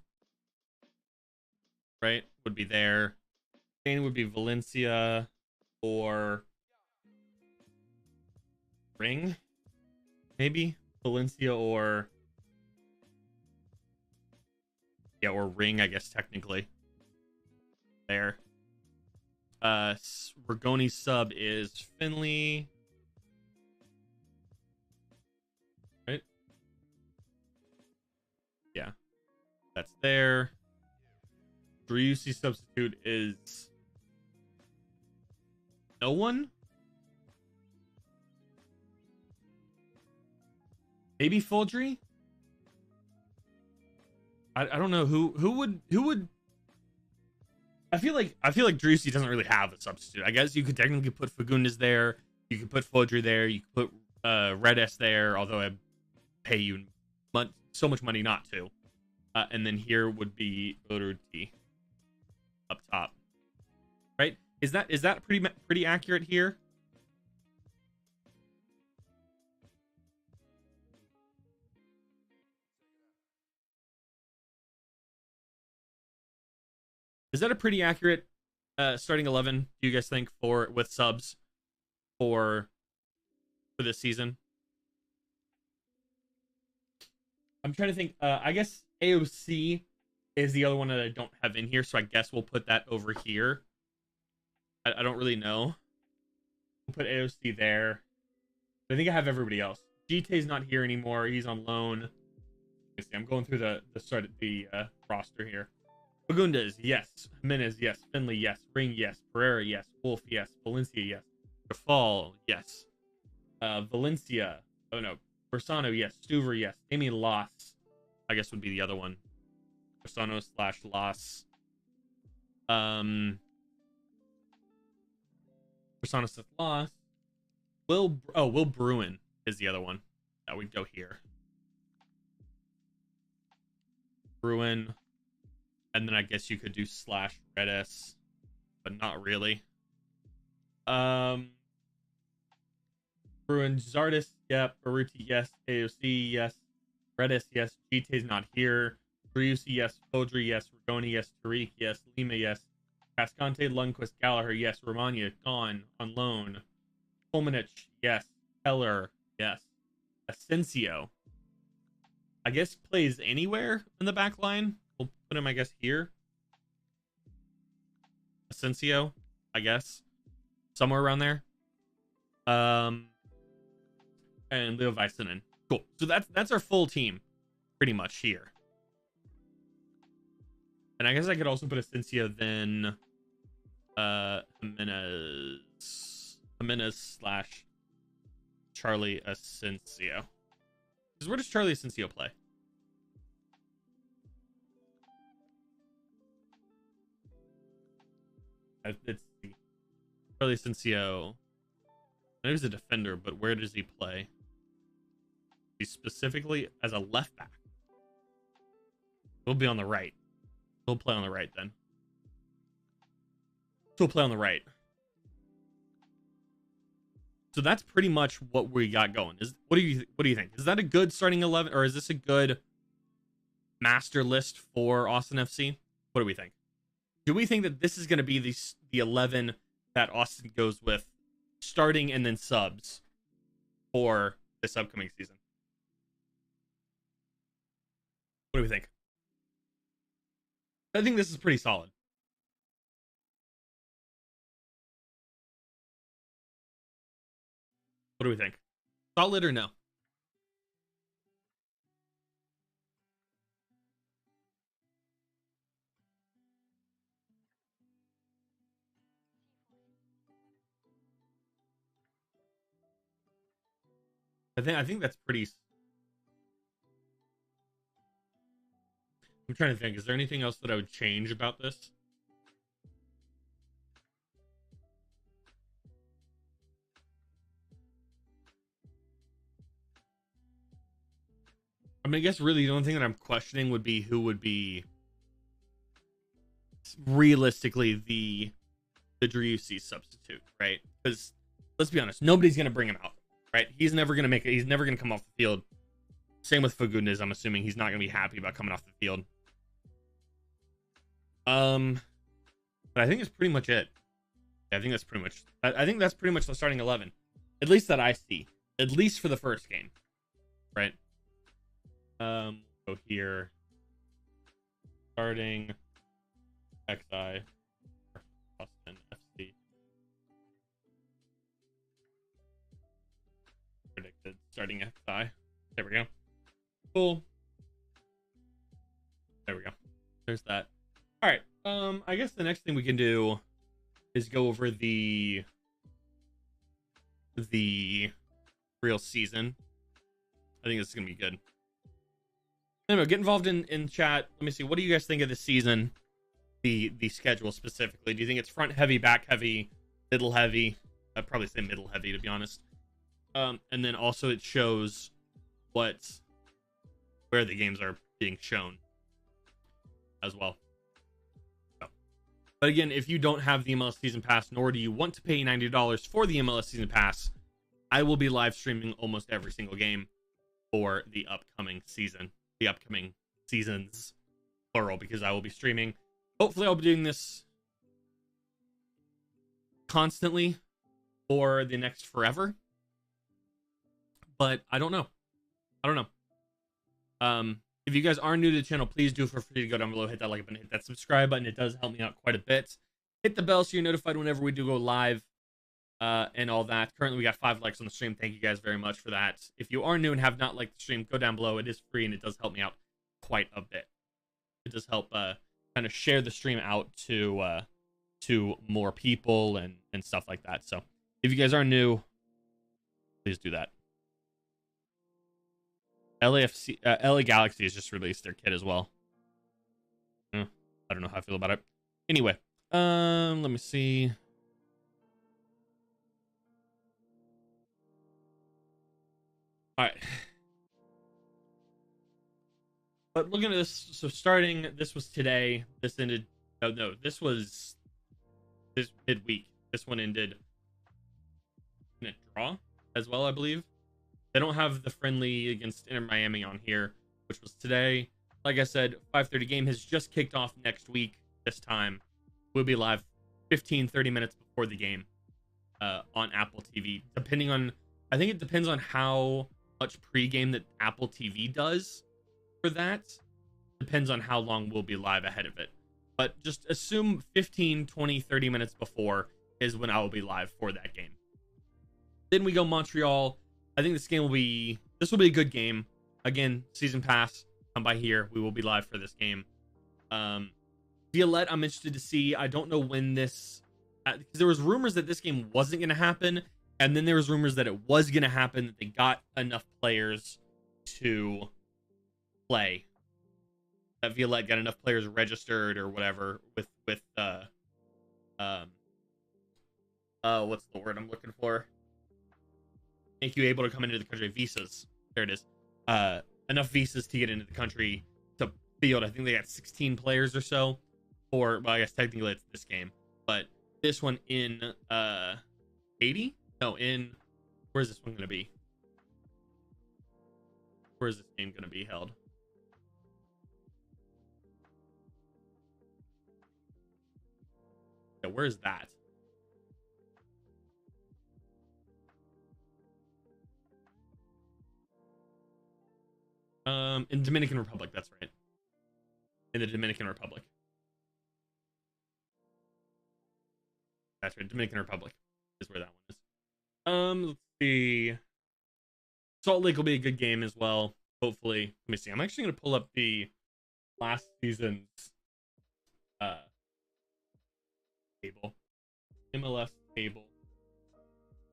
right, would be there. Spain would be Valencia or Ring, maybe Valencia or or Ring, I guess technically. There. Rigoni's sub is Finley. Right? Yeah. That's there. Driussi substitute is no one? Maybe Foldry? I don't know who would. I feel like Driussi doesn't really have a substitute. I guess you could technically put Fagundes there. You could put Fodry there. You could put Redes there, although I pay you so much money not to. And then here would be Oruti up top. Right? Is that pretty accurate here? Is that a pretty accurate starting 11? Do you guys think for with subs for this season? I'm trying to think. I guess AOC is the other one that I don't have in here, so I guess we'll put that over here. I don't really know. We'll put AOC there. I think I have everybody else. GT's not here anymore. He's on loan. See, I'm going through the roster here. Fagundes, yes. Jimenez, yes. Finley, yes. Ring, yes. Pereira, yes. Wolf, yes. Valencia, yes. Rafal, yes. Valencia, oh no. Bersano, yes. Stuver, yes. Damien Loss, I guess would be the other one. Bersano / Loss. Bersano / Loss. Will Bruin is the other one that would go here. Bruin, and then I guess you could do / Redis, but not really. Bruin, Zardis, yep. Baruti, yes. AOC, yes. Redis, yes. GT's not here. Driussi, yes. Fodry, yes. Rigoni, yes. Tariq, yes. Lima, yes. Cascante, Lundquist, Gallagher, yes. Romagna, gone, on loan. Fulminich, yes. Heller, yes. Asensio, I guess plays anywhere in the back line. We'll put him, I guess, here. Asensio, I guess. Somewhere around there. And Leo Väisänen. Cool. So that's our full team, pretty much here. And I guess I could also put Asensio then Jimenez / Charlie Asensio. Because where does Charlie Asensio play? Let's see. Charlie Asensio. I know he's a defender, but where does he play? He's specifically as a left back. He'll be on the right. He'll play on the right then. He'll play on the right. So that's pretty much what we got going. What do you think? Is that a good starting 11, or is this a good master list for Austin FC? What do we think? Do we think that this is going to be the 11 that Austin goes with, starting and then subs for this upcoming season? What do we think? I think this is pretty solid. What do we think? Solid or no? I think that's pretty. I'm trying to think. Is there anything else that I would change about this? I mean, I guess really the only thing that I'm questioning would be who would be realistically the Driussi substitute, right? Because let's be honest, nobody's gonna bring him out, right? He's never gonna make it. He's never gonna come off the field. Same with Fagundes. I'm assuming he's not gonna be happy about coming off the field. But I think it's pretty much it. I think that's pretty much. I think that's pretty much the starting 11, at least that I see, at least for the first game, right? Go here. Starting XI Austin FC. Predicted starting XI. There we go. Cool. There we go. There's that. All right. I guess the next thing we can do is go over the real season. I think this is gonna be good. Anyway, get involved in chat. Let me see. What do you guys think of the season? The schedule specifically. Do you think it's front heavy, back heavy, middle heavy? I'd probably say middle heavy, to be honest. And then also it shows where the games are being shown as well. So. But again, if you don't have the MLS Season Pass, nor do you want to pay $90 for the MLS Season Pass, I will be live streaming almost every single game for the upcoming season. The upcoming seasons, plural, because I will be streaming Hopefully I'll be doing this constantly for the next forever. But I don't know. I don't know. If you guys are new to the channel, please do feel free to go down below, hit that like button, hit that subscribe button. It does help me out quite a bit. Hit the bell so you're notified whenever we do go live, and all that. Currently, we got 5 likes on the stream. Thank you guys very much for that. If you are new and have not liked the stream, go down below. It is free, and it does help me out quite a bit. It does help kind of share the stream out to more people and stuff like that. So if you guys are new, please do that. LA Galaxy has just released their kit as well. I don't know how I feel about it. Anyway, let me see. All right. But looking at this, so starting, this was today. This ended. No, this was this midweek. This one ended in a draw as well, I believe. They don't have the friendly against Inter Miami on here, which was today. Like I said, 5:30 game has just kicked off next week. This time, we'll be live 15-30 minutes before the game on Apple TV. Depending on, I think it depends on how much pregame that Apple TV does for that. Depends on how long we'll be live ahead of it. But just assume 15, 20, 30 minutes before is when I will be live for that game. Then we go Montreal. I think this will be a good game. Again, season pass, come by here. We will be live for this game. Violette, I'm interested to see. I don't know when this, because there was rumors that this game wasn't going to happen, and then there was rumors that it was going to happen, that they got enough players to play. That Violette got enough players registered or whatever with what's the word I'm looking for? Make you able to come into the country. Visas. There it is. Enough visas to get into the country to field. I think they got 16 players or so. Or, well, I guess technically it's this game. But this one in 80? No, where's this one going to be? Where's this game going to be held? Yeah, where's that? In Dominican Republic, that's right. In the Dominican Republic. That's right, Dominican Republic is where that one is. Let's see. Salt Lake will be a good game as well, hopefully. Let me see. I'm actually going to pull up the last season's table. MLS table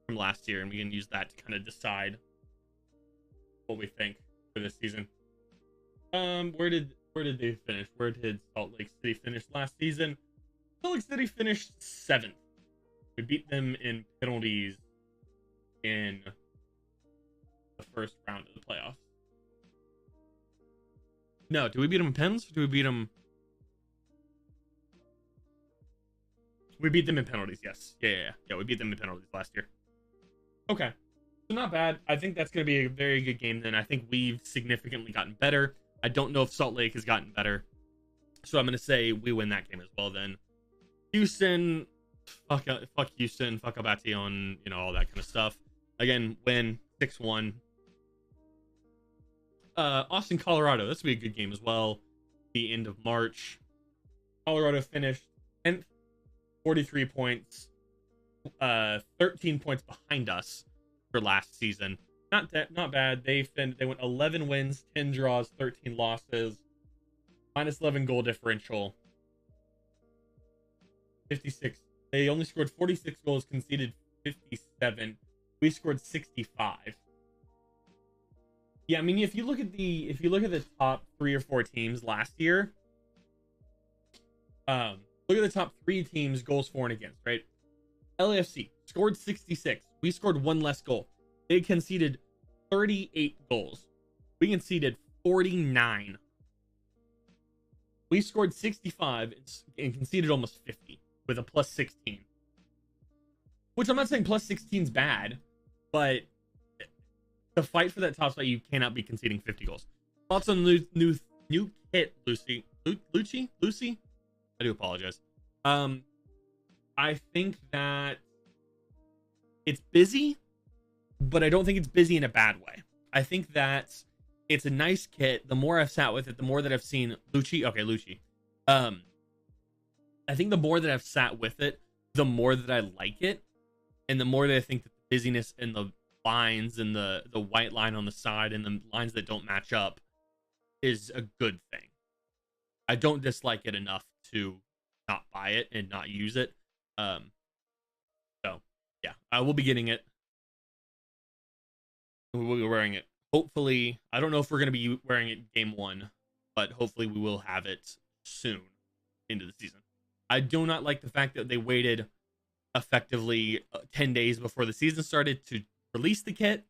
from last year, and we can use that to kind of decide what we think for this season. Where did they finish? Where did Salt Lake City finish last season? Salt Lake City finished 7th. We beat them in penalties in the first round of the playoffs. No, do we beat them in pens? Or do we beat them? We beat them in penalties, yes. Yeah, we beat them in penalties last year. Okay. So not bad. I think that's going to be a very good game then. I think we've significantly gotten better. I don't know if Salt Lake has gotten better. So I'm going to say we win that game as well then. Houston, fuck Houston, fuck Abation, all that kind of stuff. Again, win 6-1. Austin, Colorado. This will be a good game as well. The end of March. Colorado finished 10th, 43 points. 13 points behind us for last season. Not bad. They went 11 wins, 10 draws, 13 losses. Minus 11 goal differential. 56. They only scored 46 goals, conceded 57. We scored 65. Yeah, I mean, if you look at the top 3 or 4 teams last year, look at the top 3 teams goals for and against, right? LAFC scored 66. We scored 1 less goal. They conceded 38 goals. We conceded 49. We scored 65 and conceded almost 50 with a plus 16. Which I'm not saying plus 16 is bad, but to fight for that top spot, you cannot be conceding 50 goals. Thoughts on new kit, Lucy? I do apologize. I think that it's busy, but I don't think it's busy in a bad way. I think that it's a nice kit. The more I've sat with it, the more that I've seen Lucci. Okay, Lucci. I think the more that I've sat with it, the more that I like it, and the more that I think that the busyness and the lines and the white line on the side and the lines that don't match up is a good thing. I don't dislike it enough to not buy it and not use it. So yeah, I will be getting it. We will be wearing it. Hopefully, I don't know if we're going to be wearing it game one, but hopefully we will have it soon into the season. I do not like the fact that they waited effectively 10 days before the season started to release the kit.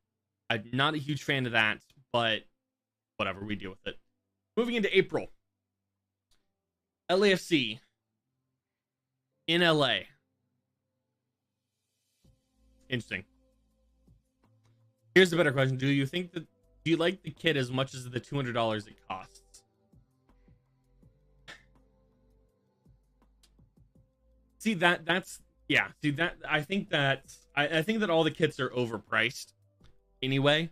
I'm not a huge fan of that, but whatever, we deal with it. Moving into April. LAFC in LA. Interesting. Here's the better question. Do you like the kit as much as the $200 it costs? See, that's yeah. See that I think that all the kits are overpriced anyway,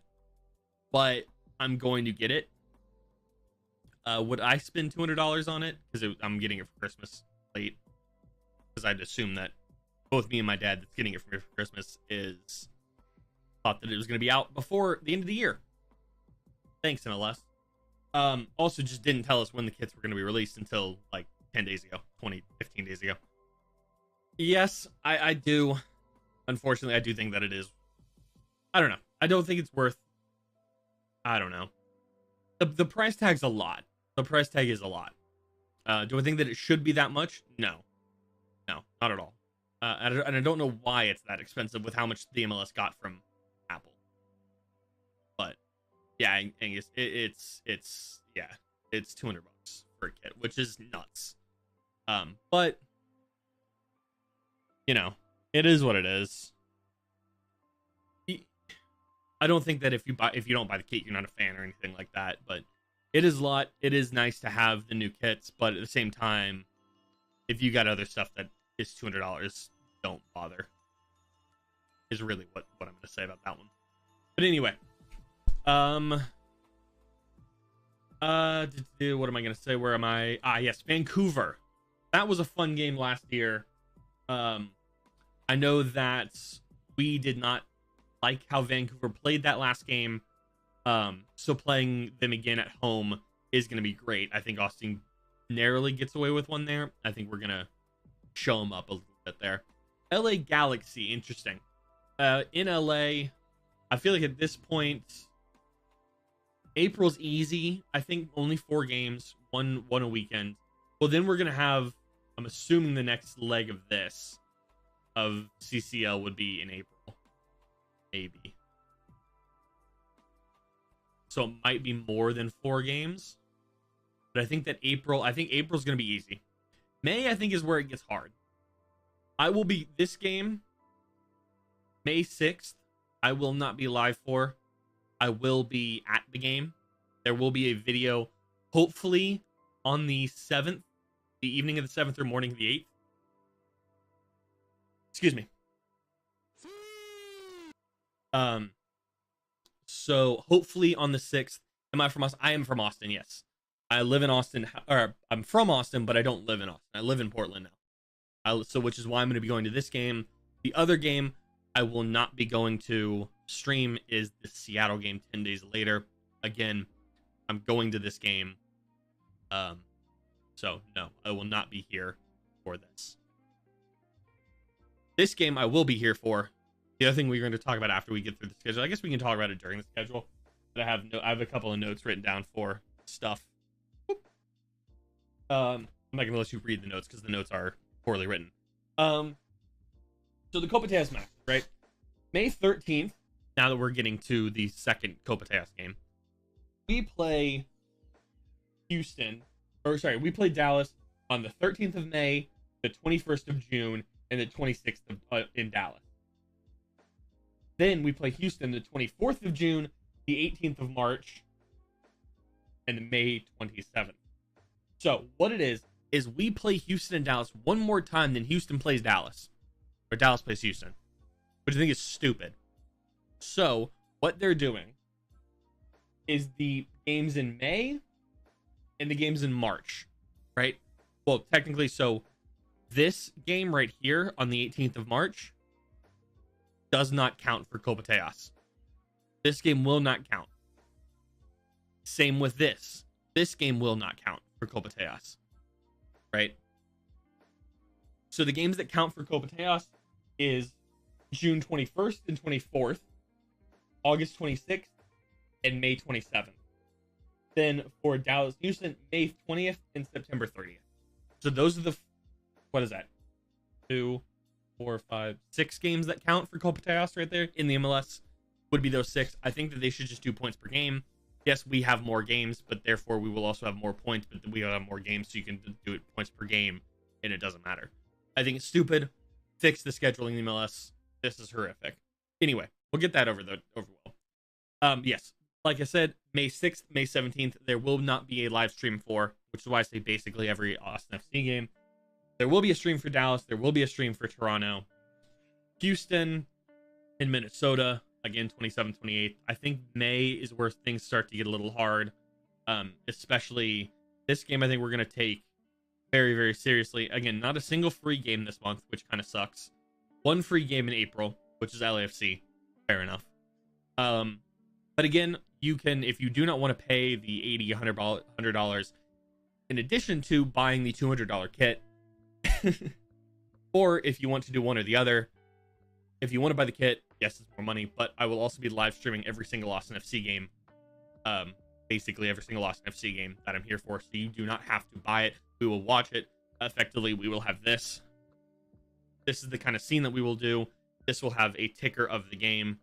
but I'm going to get it. Would I spend $200 on it? Because I'm getting it for Christmas late. Because I'd assume that both me and my dad that's getting it for me for Christmas thought that it was going to be out before the end of the year. Thanks, MLS. Also just didn't tell us when the kits were going to be released until like 10 days ago, 15 days ago. Yes, I do. Unfortunately, I do think that it is. I don't know. I don't think it's worth. I don't know. The price tag's a lot. The price tag is a lot. Do I think that it should be that much? No, not at all. And I don't know why it's that expensive with how much the MLS got from Apple. But yeah, Angus, it's $200 for a kit, which is nuts. But you know, it is what it is. I don't think that if you don't buy the kit, you're not a fan or anything like that. But it is a lot. It is nice to have the new kits, but at the same time, if you got other stuff that is $200, don't bother. Is really what I'm going to say about that one. But anyway, what am I going to say? Where am I? Yes, Vancouver. That was a fun game last year. I know that we did not like how Vancouver played that last game. So playing them again at home is going to be great. I think Austin narrowly gets away with one there. I think we're going to show them up a little bit there. LA Galaxy, interesting. In LA, I feel like at this point, April's easy. I think only 4 games, one a weekend. Well, then we're going to have, I'm assuming the next leg of this, of CCL would be in April. Maybe. So it might be more than 4 games. But I think April's going to be easy. May, I think, is where it gets hard. I will be, this game, May 6th, I will not be live for. I will be at the game. There will be a video, hopefully, on the 7th, the evening of the 7th or morning of the 8th. Excuse me. So hopefully on the 6th, am I from Austin? I am from Austin, yes. I live in Austin, or I'm from Austin, but I don't live in Austin. I live in Portland now. So which is why I'm going to be going to this game. The other game I will not be going to stream is the Seattle game 10 days later. Again, I'm going to this game. So no, I will not be here for this. This game I will be here for. The other thing we're going to talk about after we get through the schedule, I guess we can talk about it during the schedule. But I have a couple of notes written down for stuff. I'm not going to let you read the notes because the notes are poorly written. So the Copa Tejas match, right? May 13th, now that we're getting to the second Copa Tejas game, we play we play Dallas on the 13th of May, the 21st of June, and the 26th in Dallas. Then we play Houston the 24th of June, the 18th of March, and the May 27th. So what it is is we play Houston and Dallas one more time than Houston plays Dallas, or Dallas plays Houston, which I think is stupid. So what they're doing is the games in May and the games in March, right? Well, technically, so this game right here on the 18th of March does not count for Copa Tejas. This game will not count. Same with this. This game will not count for Copa Tejas, right? So the games that count for Copa Tejas is June 21st and 24th, August 26th, and May 27th. Then for Dallas Houston, May 20th and September 30th. So those are the, what is that? 2, 4, 5, 6 games that count for Copa Tejas right there in the MLS would be those 6. I think that they should just do points per game. Yes, we have more games, but therefore we will also have more points, but we will have more games, so you can do it points per game, and it doesn't matter. I think it's stupid. Fix the scheduling in the MLS. This is horrific. Anyway, we'll get that over well. Yes, like I said, May 6th, May 17th, there will not be a live stream for, which is why I say basically every Austin FC game. There will be a stream for Dallas. There will be a stream for Toronto. Houston and Minnesota, again, 27th, 28th. I think May is where things start to get a little hard, especially this game. I think we're going to take very, very seriously. Again, not a single free game this month, which kind of sucks. One free game in April, which is LAFC. Fair enough. But again, you can, if you do not want to pay the $80, $100, in addition to buying the $200 kit, or if you want to do one or the other, if you want to buy the kit, yes, it's more money, but I will also be live streaming every single Austin FC game. Basically every single Austin FC game that I'm here for, so you do not have to buy it. We will watch it. Effectively, we will have this. This is the kind of scene that we will do. This will have a ticker of the game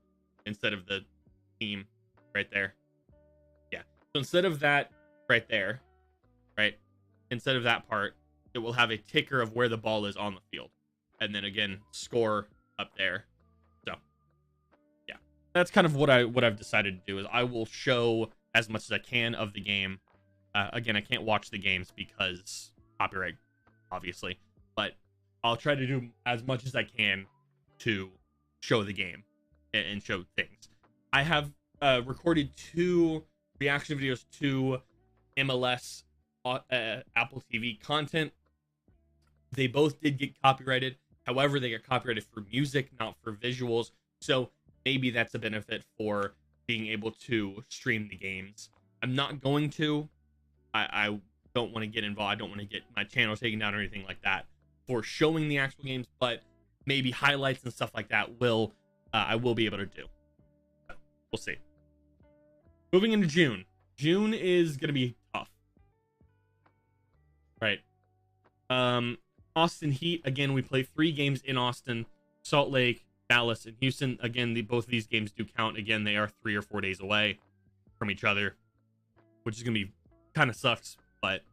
instead of the team right there. Yeah. So instead of that right there, right? Instead of that part, it will have a ticker of where the ball is on the field. And then again, score up there. So yeah, that's kind of what I've decided to do is I will show as much as I can of the game. Again, I can't watch the games because copyright, obviously, but I'll try to do as much as I can to show the game and show things. I have recorded 2 reaction videos to MLS Apple TV content. They both did get copyrighted. However, they got copyrighted for music, not for visuals. So maybe that's a benefit for being able to stream the games. I'm not going to. I don't want to get involved. I don't want to get my channel taken down or anything like that for showing the actual games, but maybe highlights and stuff like that will I will be able to do. So, we'll see. Moving into June. June is going to be tough. Right. Austin Heat, again, we play 3 games in Austin, Salt Lake, Dallas, and Houston. Again, both of these games do count. Again, they are 3 or 4 days away from each other, which is going to be kind of sucks, but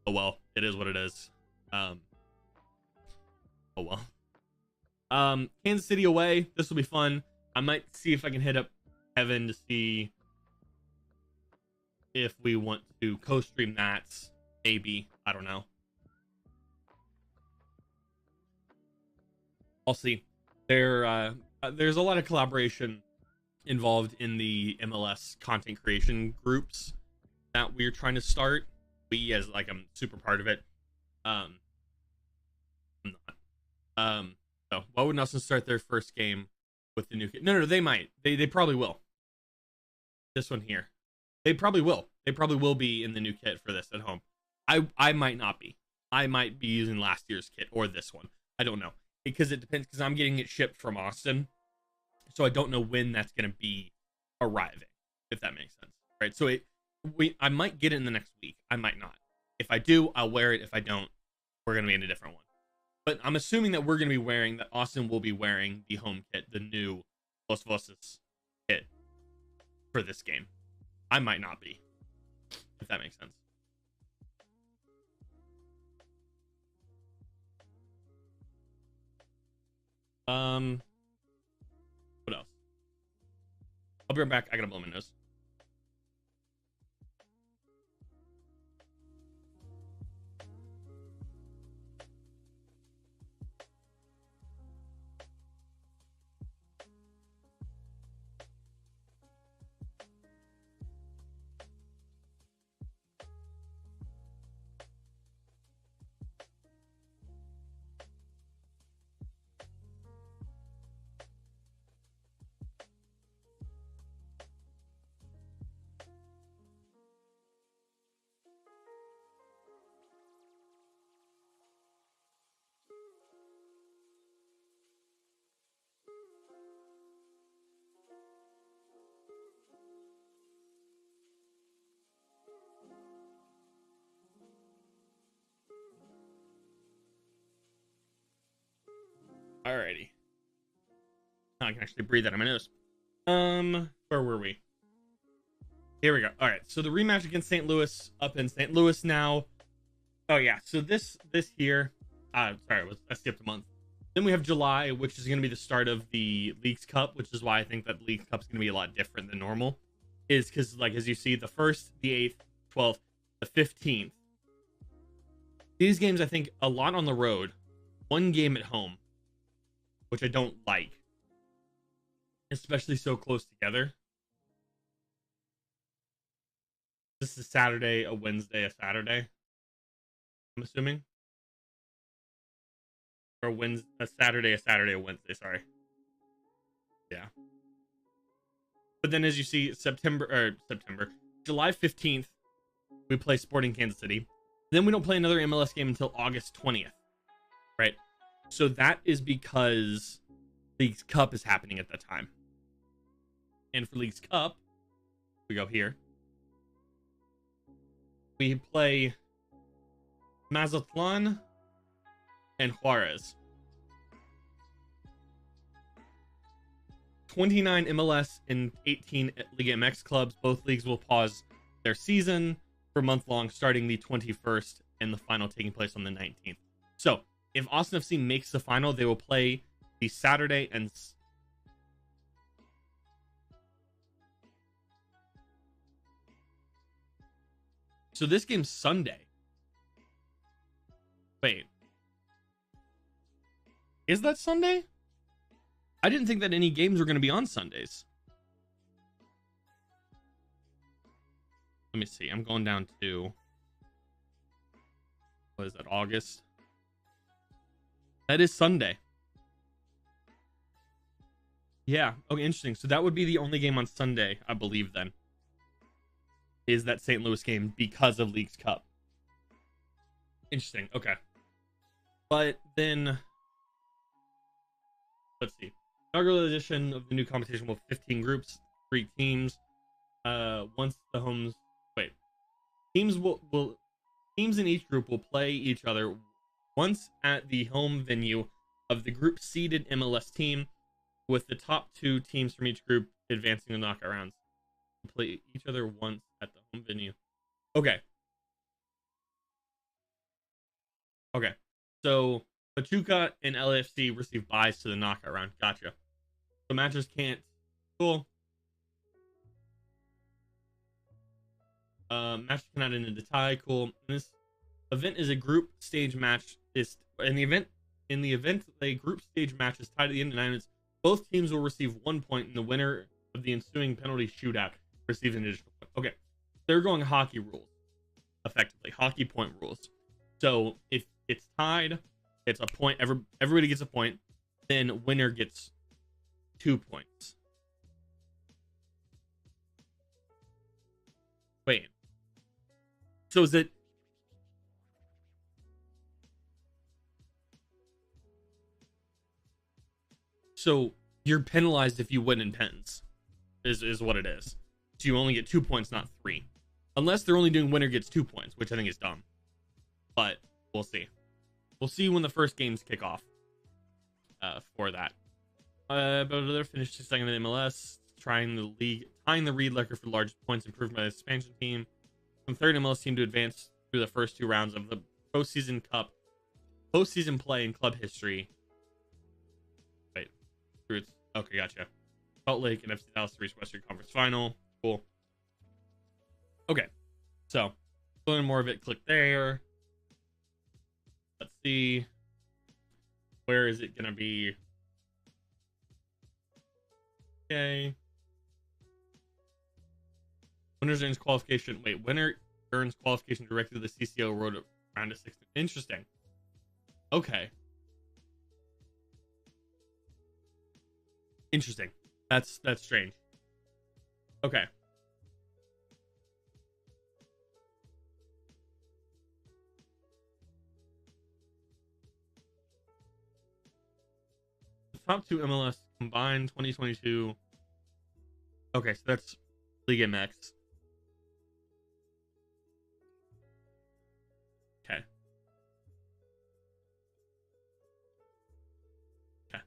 oh well, it is what it is. Oh well. Kansas City away. This will be fun. I might see if I can hit up Evan to see if we want to co-stream that. Maybe. I don't know. I'll see. There's a lot of collaboration involved in the MLS content creation groups that we're trying to start. We, as like, I'm super part of it. I'm not. So why wouldn't Austin start their first game with the new kit? No, they might. They probably will. This one here. They probably will. They probably will be in the new kit for this at home. I might not be. I might be using last year's kit or this one. I don't know. Because it depends, because I'm getting it shipped from Austin. So I don't know when that's going to be arriving, if that makes sense. Right? So I might get it in the next week. I might not. If I do, I'll wear it. If I don't, we're going to be in a different one. But I'm assuming that we're going to be wearing, that Austin will be wearing the home kit, the new Los Voces kit for this game. I might not be, if that makes sense. What else? I'll be right back. I gotta blow my nose. I can actually breathe out of my nose. Where were we? Here we go. All right, so the rematch against St. Louis up in St. Louis now. Oh yeah, so this here. Sorry, I skipped a month. Then we have July, which is going to be the start of the Leagues Cup, which is why I think that Leagues Cup is going to be a lot different than normal. Is because, like, as you see, the 1st, the 8th, 12th, the 15th. These games, I think, a lot on the road, one game at home, which I don't like, especially so close together. This is Saturday, a Wednesday, a Saturday, I'm assuming. Or Wednesday, a Saturday, a Wednesday, sorry. Yeah. But then as you see, July 15th, we play Sporting Kansas City. Then we don't play another MLS game until August 20th, right? So that is because Leagues Cup is happening at that time. And for Leagues Cup, we go here. We play Mazatlan and Juarez. 29 MLS and 18 Liga MX clubs. Both leagues will pause their season for a month long, starting the 21st and the final taking place on the 19th. So if Austin FC makes the final, they will play the Saturday and so this game's Sunday. Wait. Is that Sunday? I didn't think that any games were going to be on Sundays. Let me see. I'm going down to... What is that, August? That is Sunday. Yeah. Okay, interesting. So that would be the only game on Sunday, I believe, then. Is that St. Louis game because of Leagues Cup. Interesting. Okay. But then... Let's see. Inaugural edition of the new competition will have 15 groups, 3 teams. Once the homes... Wait. Teams in each group will play each other once at the home venue of the group seeded MLS team, with the top 2 teams from each group advancing the knockout rounds. Play each other once at the home venue. Okay. Okay. So Pachuca and LAFC receive buys to the knockout round. Gotcha. So matches can't. Cool. Matches cannot end in the tie. Cool. And this event is a group stage match. Is in the event a group stage match is tied at the end of 9 minutes, both teams will receive 1 point, and the winner of the ensuing penalty shootout receives an additional point. Okay, they're going hockey rules, effectively hockey point rules. So if it's tied, it's a point. Everybody gets a point. Then winner gets 2 points. Wait. So is it? So you're penalized if you win in pens, is what it is. So you only get 2 points, not 3. Unless they're only doing winner gets 2 points, which I think is dumb. But we'll see. We'll see when the first games kick off for that. But they're finished second in MLS, tying the lead record for largest points improved by the expansion team. From third MLS team to advance through the first 2 rounds of the postseason play in club history. Wait, okay, gotcha. Salt Lake and FC Dallas reached Western Conference Final. Cool. Okay, so to learn more of it, click there. Let's see. Where is it gonna be? Okay. Winner earns qualification. Wait, winner earns qualification directly to the CCO road round of 16. Interesting. Okay. Interesting. That's strange. Okay. The top 2 MLS combined 2022. Okay, so that's Liga MX. Okay. Okay.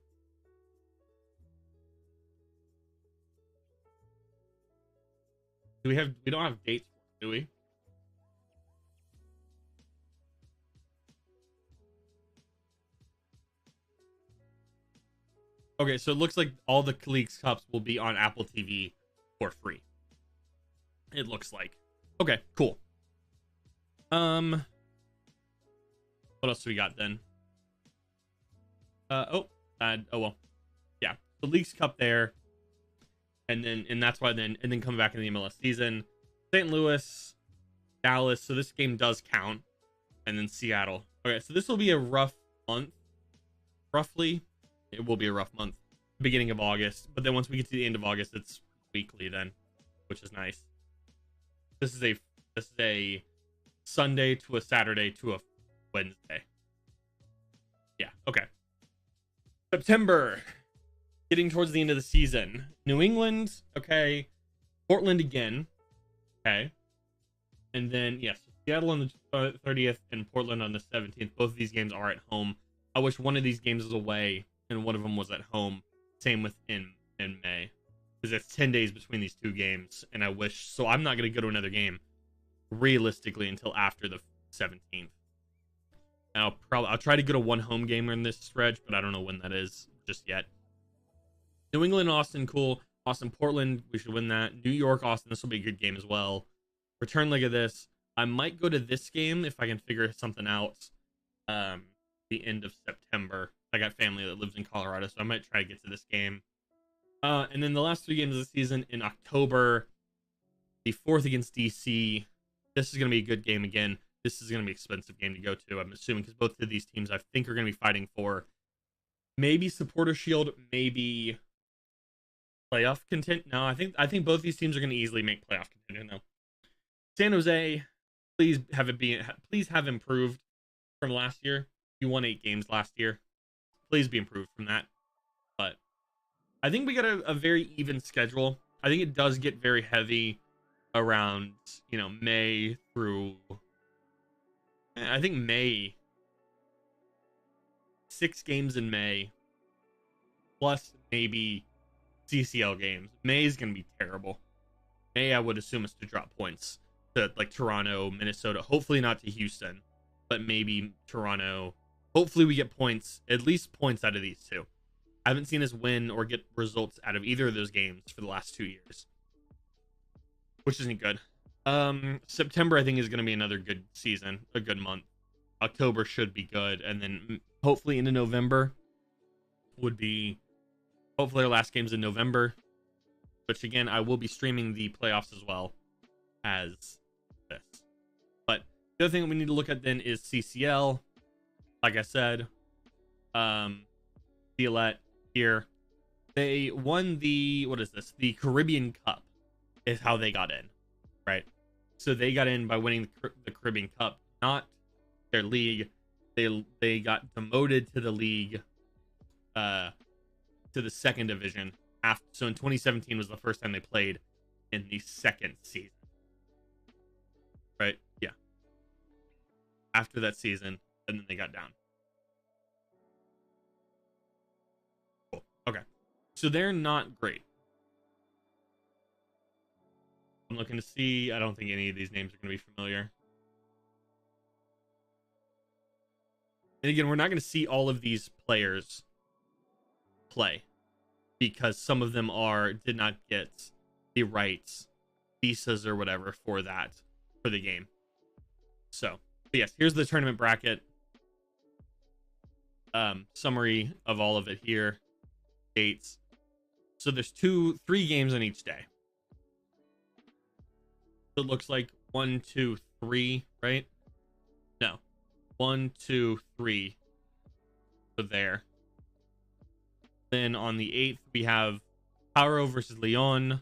Do we don't have dates, do we? Okay, so it looks like all the Leagues Cups will be on Apple TV for free. It looks like. Okay, cool. What else do we got then? Oh well, yeah. The Leagues Cup there, and that's why then coming back in the MLS season, St. Louis, Dallas. So this game does count, and then Seattle. Okay, so this will be a rough month, roughly. It will be a rough month, beginning of August. But then once we get to the end of August, it's weekly then, which is nice. This is a Sunday to a Saturday to a Wednesday. Yeah, okay. September, getting towards the end of the season. New England, okay. Portland again, okay. And then, yes, Seattle on the 30th and Portland on the 17th. Both of these games are at home. I wish one of these games was away and one of them was at home. Same with in May. Because it's 10 days between these two games. And I wish... So I'm not going to go to another game, realistically, until after the 17th. And I'll try to go to one home game in this stretch, but I don't know when that is just yet. New England, Austin, cool. Austin, Portland, we should win that. New York, Austin, this will be a good game as well. Return leg of this. I might go to this game if I can figure something out. The end of September. I got family that lives in Colorado, so I might try to get to this game. And then the last 3 games of the season in October. The 4th against DC. This is going to be a good game again. This is going to be an expensive game to go to, I'm assuming, because both of these teams I think are going to be fighting for maybe Supporter Shield, maybe playoff content. No, I think both these teams are going to easily make playoff contention though. San Jose, please have improved from last year. You won 8 games last year. Please be improved from that. But I think we got a very even schedule. I think it does get very heavy around, May through... I think May. 6 games in May. Plus maybe CCL games. May is going to be terrible. May, I would assume, is to drop points to like Toronto, Minnesota. Hopefully not to Houston, but maybe Toronto. Hopefully we get points, at least points out of these two. I haven't seen us win or get results out of either of those games for the last 2 years, which isn't good. September, I think, is going to be another good season, a good month. October should be good, and then hopefully into November would be hopefully our last games in November, which again, I will be streaming the playoffs as well as this. But the other thing that we need to look at then is CCL. Like I said, Violet here, they won the, what is this? The Caribbean Cup is how they got in, right? So they got in by winning the Caribbean Cup, not their league. They got demoted to the league, to the second division. So in 2017 was the first time they played in the second season, right? Yeah. After that season, and then they got down. Cool. Okay. So they're not great. I'm looking to see. I don't think any of these names are going to be familiar. And again, we're not going to see all of these players play because some of them did not get the rights, visas or whatever for the game. So, but yes, here's the tournament bracket. Summary of all of it here. Dates. So there's 3 games on each day. So it looks like 1, 2, 3, right? No. 1, 2, 3. So there. Then on the 8th, we have Paro versus Leon,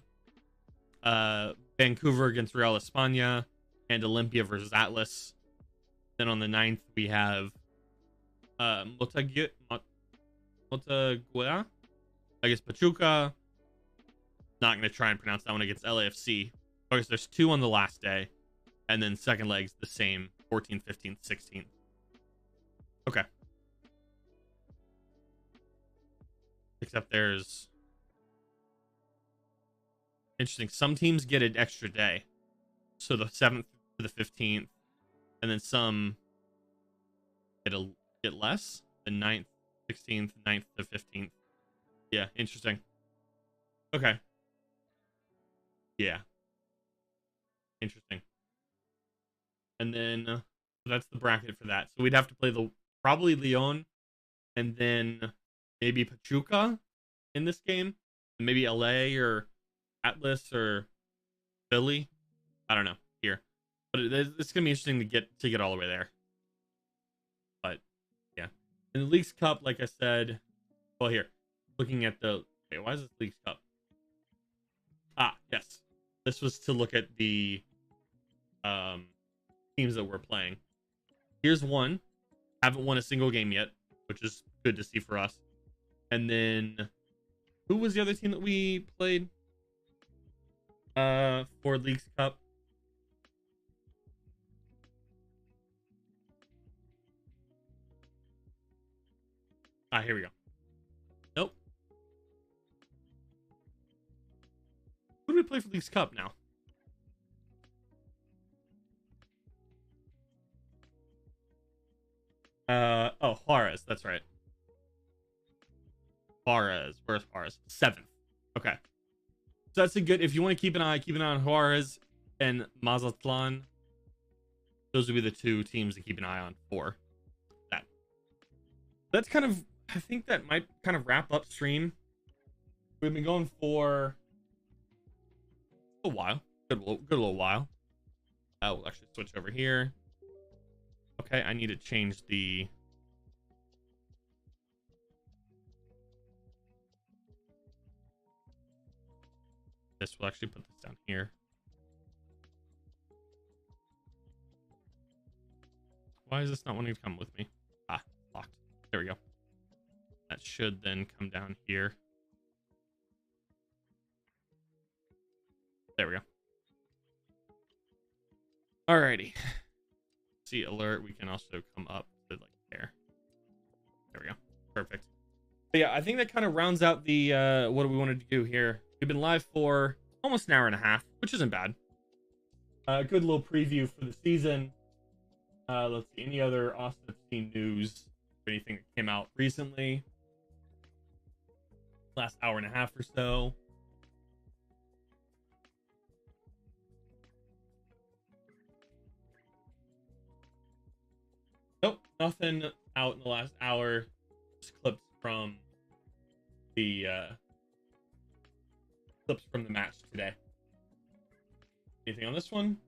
Vancouver against Real España, and Olympia versus Atlas. Then on the 9th, we have Motagua, I guess Pachuca. Not going to try and pronounce that one, against LAFC. I guess there's 2 on the last day, and then second leg's the same, 14th, 15th, 16th. Okay. Except there's Interesting. Some teams get an extra day. So the 7th to the 15th. And then some get less. The 9th, 16th, 9th to 15th. Yeah, interesting. Okay. Yeah. Interesting. And then that's the bracket for that. So we'd have to play probably Lyon and then maybe Pachuca in this game. And maybe LA or Atlas or Philly. I don't know here. But it's going to be interesting to get all the way there. But yeah. In the Leagues Cup, like I said, well, here, looking at wait, why is this Leagues Cup? Ah, yes. This was to look at the teams that we're playing. Here's one. Haven't won a single game yet, which is good to see for us. And then who was the other team that we played for Leagues Cup? Ah, here we go. Nope. Who do we play for Leagues Cup now? Oh, Juarez. That's right. Juarez. Where's Juarez? 7th. Okay. So that's a good. If you want to keep an eye on Juarez and Mazatlan. Those would be the two teams to keep an eye on for that. That's kind of. I think that might kind of wrap up stream. We've been going for a while. Good little while. We'll actually switch over here. Okay, I need to change the. This will actually put this down here. Why is this not wanting to come with me? Ah, locked. There we go. That should then come down here. There we go. Alrighty. See alert. We can also come up to like there. There we go. Perfect. But yeah, I think that kind of rounds out the what we wanted to do here. We've been live for almost an hour and a half, which isn't bad. Good little preview for the season. Let's see, any other Austin FC news or anything that came out recently? Last hour and a half or so. Nope, nothing out in the last hour. Just clips from the match today. Anything on this one?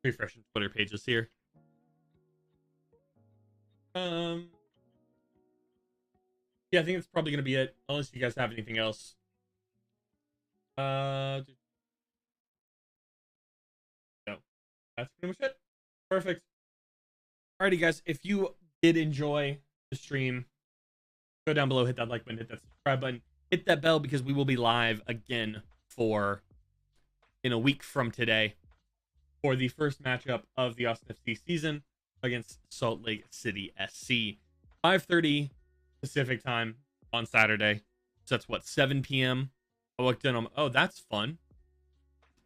Refreshing Twitter pages here. Yeah, I think it's probably gonna be it, unless you guys have anything else. No, that's pretty much it. Perfect. Alrighty, guys, if you did enjoy the stream, go down below, hit that like button, hit that subscribe button, hit that bell, because we will be live again in a week from today for the first matchup of the Austin FC season against Salt Lake City SC. 5:30 Pacific time on Saturday. So that's what, 7 p.m. I looked in on. Oh, that's fun.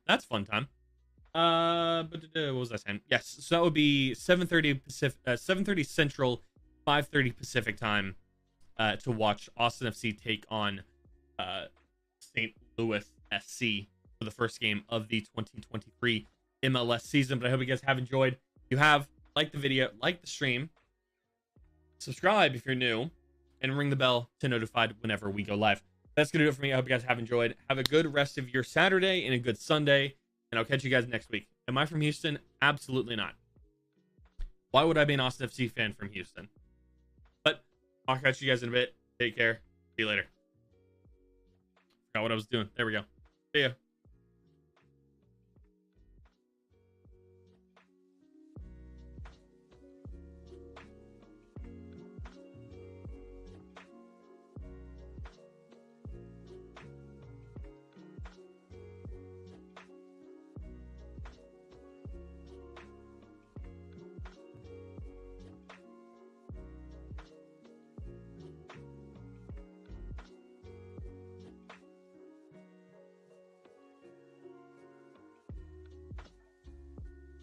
That's fun time. But what was I saying? Yes, so that would be 7:30 Pacific, 7:30 Central, 5:30 Pacific time, to watch Austin FC take on St. Louis SC for the first game of the 2023 MLS season. But I hope you guys have enjoyed. If you have, like the video, like the stream, subscribe if you're new, and ring the bell to notified whenever we go live. That's gonna do it for me. I hope you guys have enjoyed. Have a good rest of your Saturday and a good Sunday, and I'll catch you guys next week. Am I from Houston? Absolutely not. Why would I be an Austin FC fan from Houston? But I'll catch you guys in a bit. Take care. See you later. Forgot what I was doing. There we go. See ya.